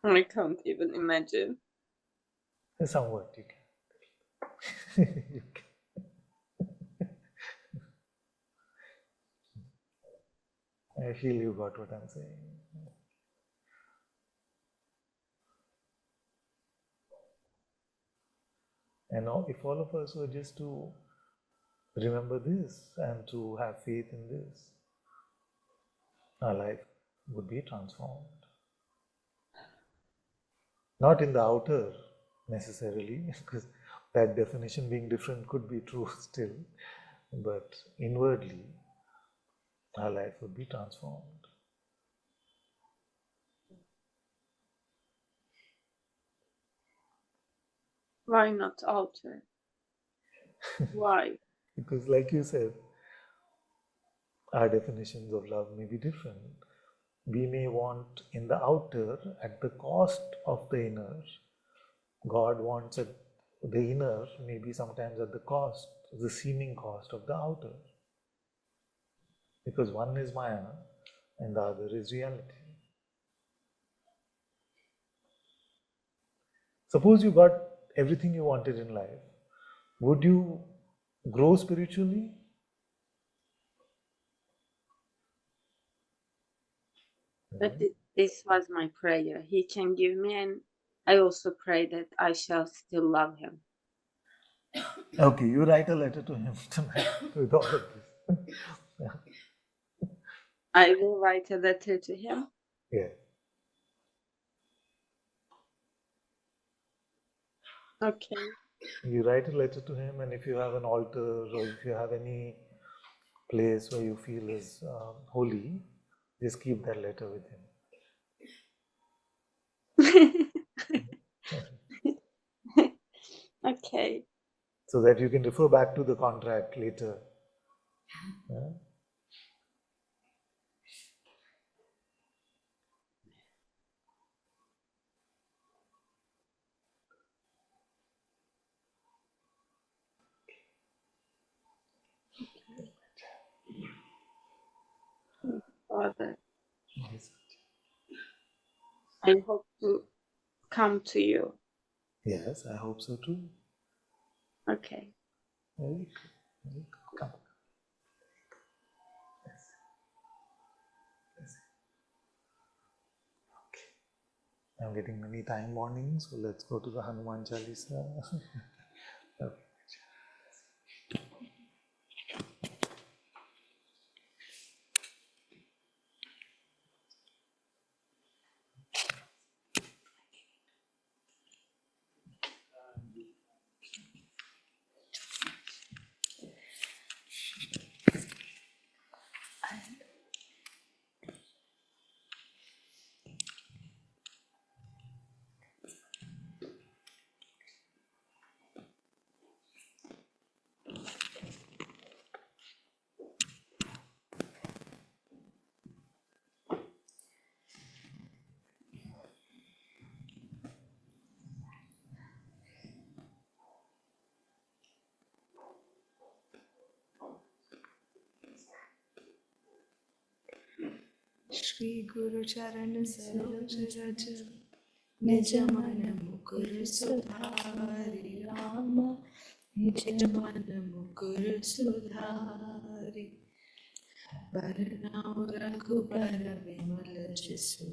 I can't even imagine. Somewhat you can. You can. I feel you got what I'm saying. And now, if all of us were just to remember this and to have faith in this, our life would be transformed. Not in the outer necessarily, because that definition being different could be true still, but inwardly, our life would be transformed. Why not alter? Why? Because, like you said, our definitions of love may be different. We may want in the outer at the cost of the inner. God wants at the inner, maybe sometimes at the cost, the seeming cost of the outer. Because one is Maya and the other is reality. Suppose you got everything you wanted in life, would you grow spiritually? But this was my prayer. He can give me, and I also pray that I shall still love Him. Okay, you write a letter to him tonight with all of this. I will write a letter to Him. Yeah. Okay. You write a letter to him, and if you have an altar or if you have any place where you feel is holy, just keep that letter with him. Okay. So that you can refer back to the contract later. Yeah? Father, I hope to come to you. Yes, I hope so too. Okay. Very good. Very good. Come. Yes. Yes. Okay. I'm getting many time warnings, so let's go to the Hanuman Chalisa. Okay. Shri गुरु चरण सरोज रज निज मन मुकुर सुधारि राम निज मन मुकुर सुधारि बरनउँ रघुबर विमल जसु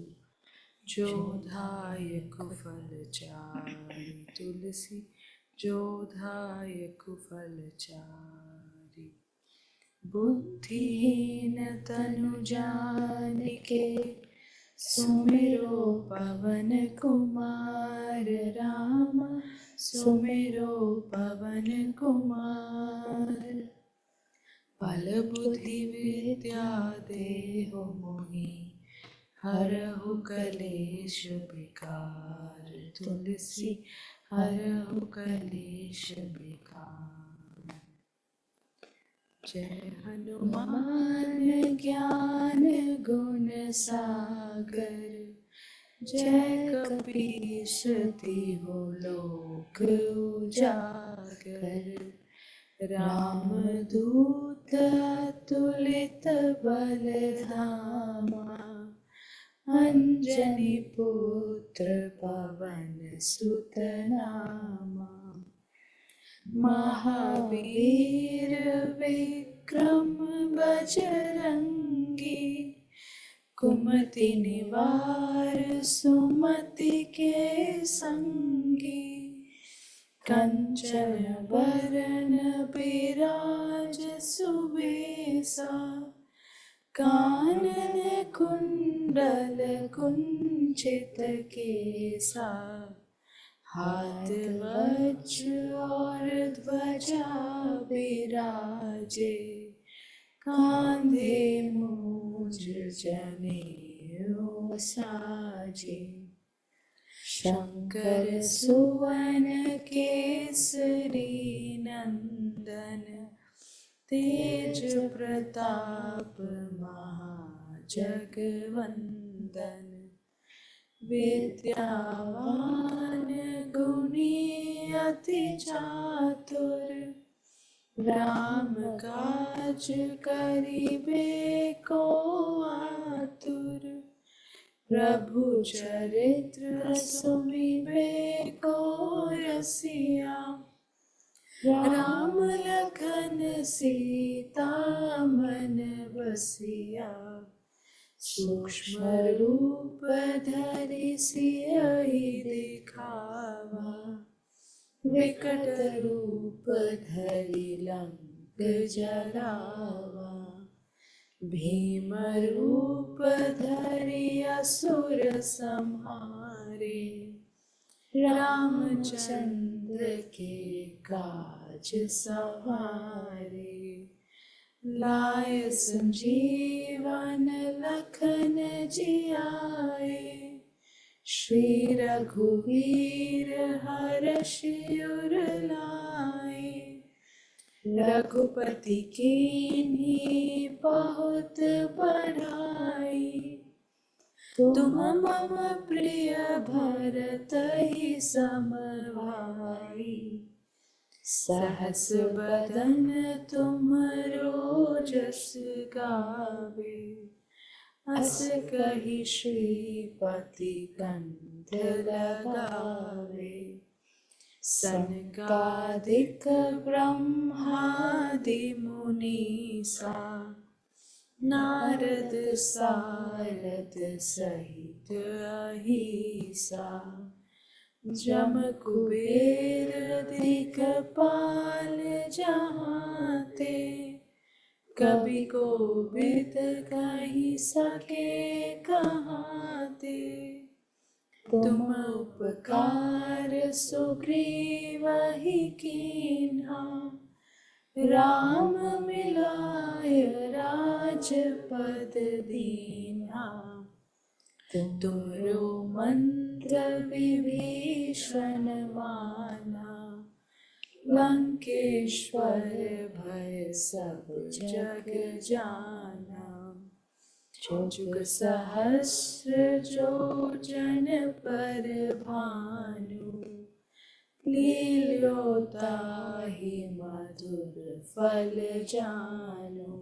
जो दायक फल चारि तुलसी जो दायक फल चारि बुद्धिहीन तनु जानिके सुमिरो पवन कुमार राम सुमिरो पवन कुमार बल बुद्धि विद्या देहु मोहि हरहु कलेश विकार तुलसी हरहु कलेश विकार जय हनुमान ज्ञान गुण सागर जय कपीस तिहु लोक उजागर राम दूत अतुलित बल धामा अंजनी पुत्र पवन सुत नामा महावीर विक्रम बजरंगी कुमति निवार सुमति के संगी कंचन बरन बिराज सुबेसा कानन कुंडल कुंचित केसा हाथ वज्र और ध्वजा विराजे कांधे मूज जनेऊ साजे शंकर सुवन केसरी नंदन तेज प्रताप महाजगवंदन विद्यावान गुणी अति चातुर राम काज करिबे को आतुर प्रभु चरित्र सुनिबे को रसिया राम लखन सीता मन बसिया सूक्ष्म रूप धरि सियहि दिखावा विकट रूप धरि लंक जरावा भीम रूप धरि असुर संहारे रामचंद्र के काज सवारे लाय संजीवन लखन जियाए श्री रघुवीर हर्षि उर लाए रघुपति कीन्ही बहुत बढ़ाई तुम मम प्रिय भरतहि सम भाई सहस बदन तुम रोजस गावे अस कहि श्रीपति कंठ लगावे सनकादिक ब्रह्मादि मुनीसा नारद सारद सहित अहिसा जम कुबेर दिखपाल जहाते कवि कोविद कहि सके कहाते तुम उपकार सुग्रीवहि कीन्हा राम मिलाय राजपद दीन्हा तुमरो मंत्र विभीषण माना लंकेश्वर भय सब जग जाना जुग सहस्र जो जन पर भानु लील्योताहि मधुर फल जानु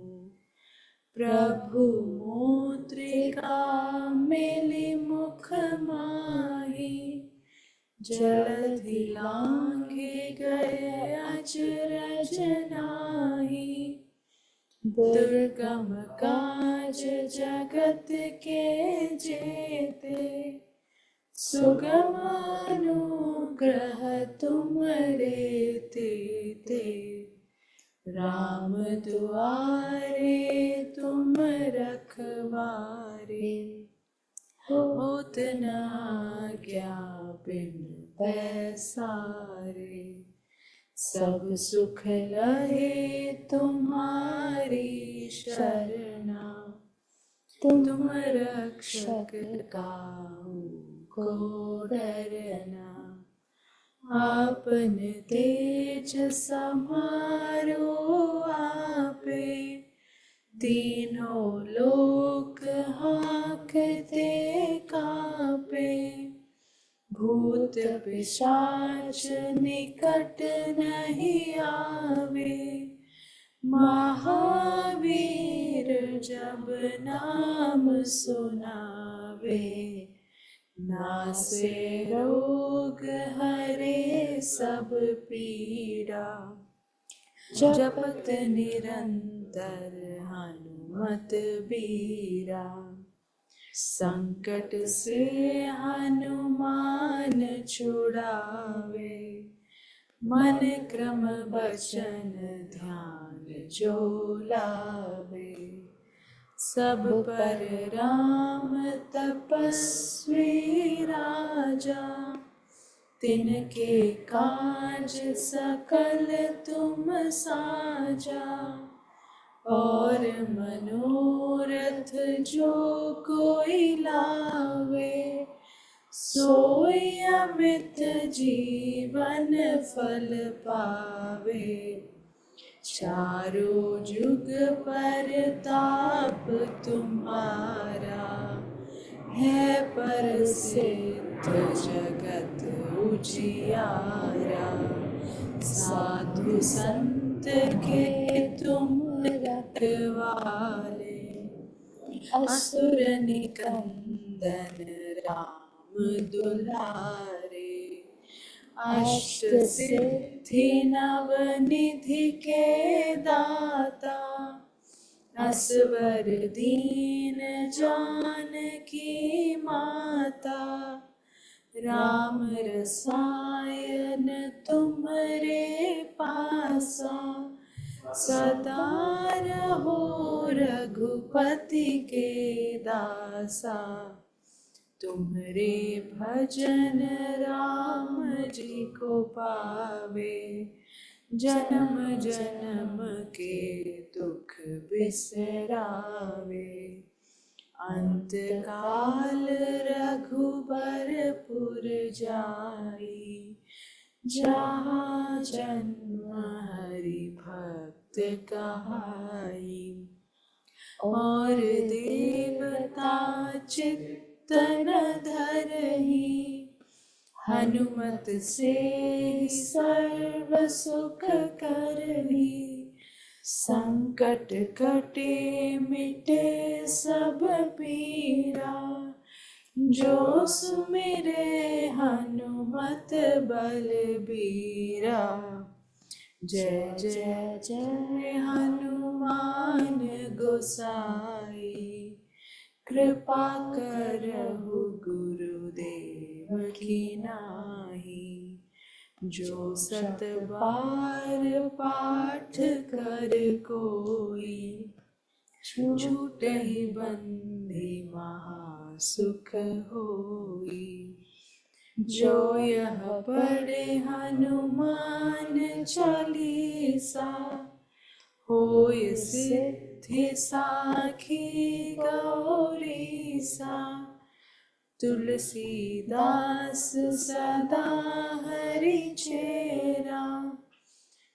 प्रभु मोत्रिका मिलि मुख माही, जलधि लांघे गए अचरज नाहि। दुर्गम काज जगत के जेते, सुगम अनुग्रह तुम्हारे तेते। राम दुआरे तुम रखवारे, होत न आज्ञा बिन पैसारे। सब सुख लहे तुम्हारी शरणा, तुम रक्षक काहू को डरना। आपन तेज समारो आपे, तीनों लोक हांकते कापे। भूत पिशाच निकट नहीं आवे, महावीर जब नाम सुनावे। नासे रोग हरे सब पीड़ा, जपत निरंतर हनुमत बीरा। संकट से हनुमान छुड़ावे, मन क्रम वचन ध्यान जो लावे। सब पर राम तपस्वी राजा, तिनके काज सकल तुम साजा। और मनोरथ जो कोई लावे, सोई अमित जीवन फल पावे। चारों जुग परताप तुम्हारा, है प्रसिद्ध जगत उजियारा। साधु संत के तुम रखवाले, असुर निकंदन राम दुलारे। अष्ट सिद्धि नव निधि के दाता, असवर दीन जानकी माता। राम रसायन तुम्हारे पासा, सदा रहो रघुपति के दासा। तुम्हारे भजन राम जी को पावे, जन्म जन्म के दुख बिसरावे। अंत काल रघुबरपुर जाई, जहाँ जन्म हरि भक्त कहाई। और देवता चित्तन धरहि, हनुमत से सर्व सुख करहि। संकट कटे मिटे सब पीरा, जो सुमिरे हनुमत बलबीरा। जय जय जय हनुमान गोसाई, कृपा करहु गुरुदेव की नाहि। जो सत बार पाठ कर कोई, छूटहि बंधि महासुख होई। जो यह पढ़े हनुमान चालीसा, होय सिद्धि साखी गौरीसा। तुलसीदास सदा हरि चेरा,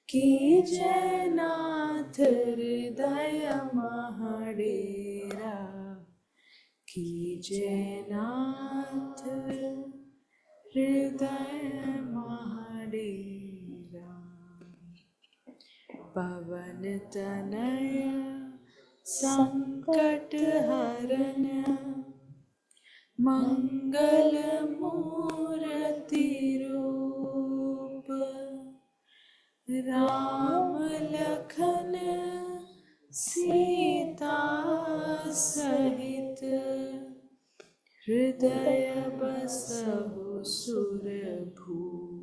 कीजय नाथ हृदय महडेरा। कीजय नाथ हृदय महडेरा। पवन तनय संकट हरन मंगल मूर्ति रूप राम लखन सीता सहित हृदय बसहु सुरभूप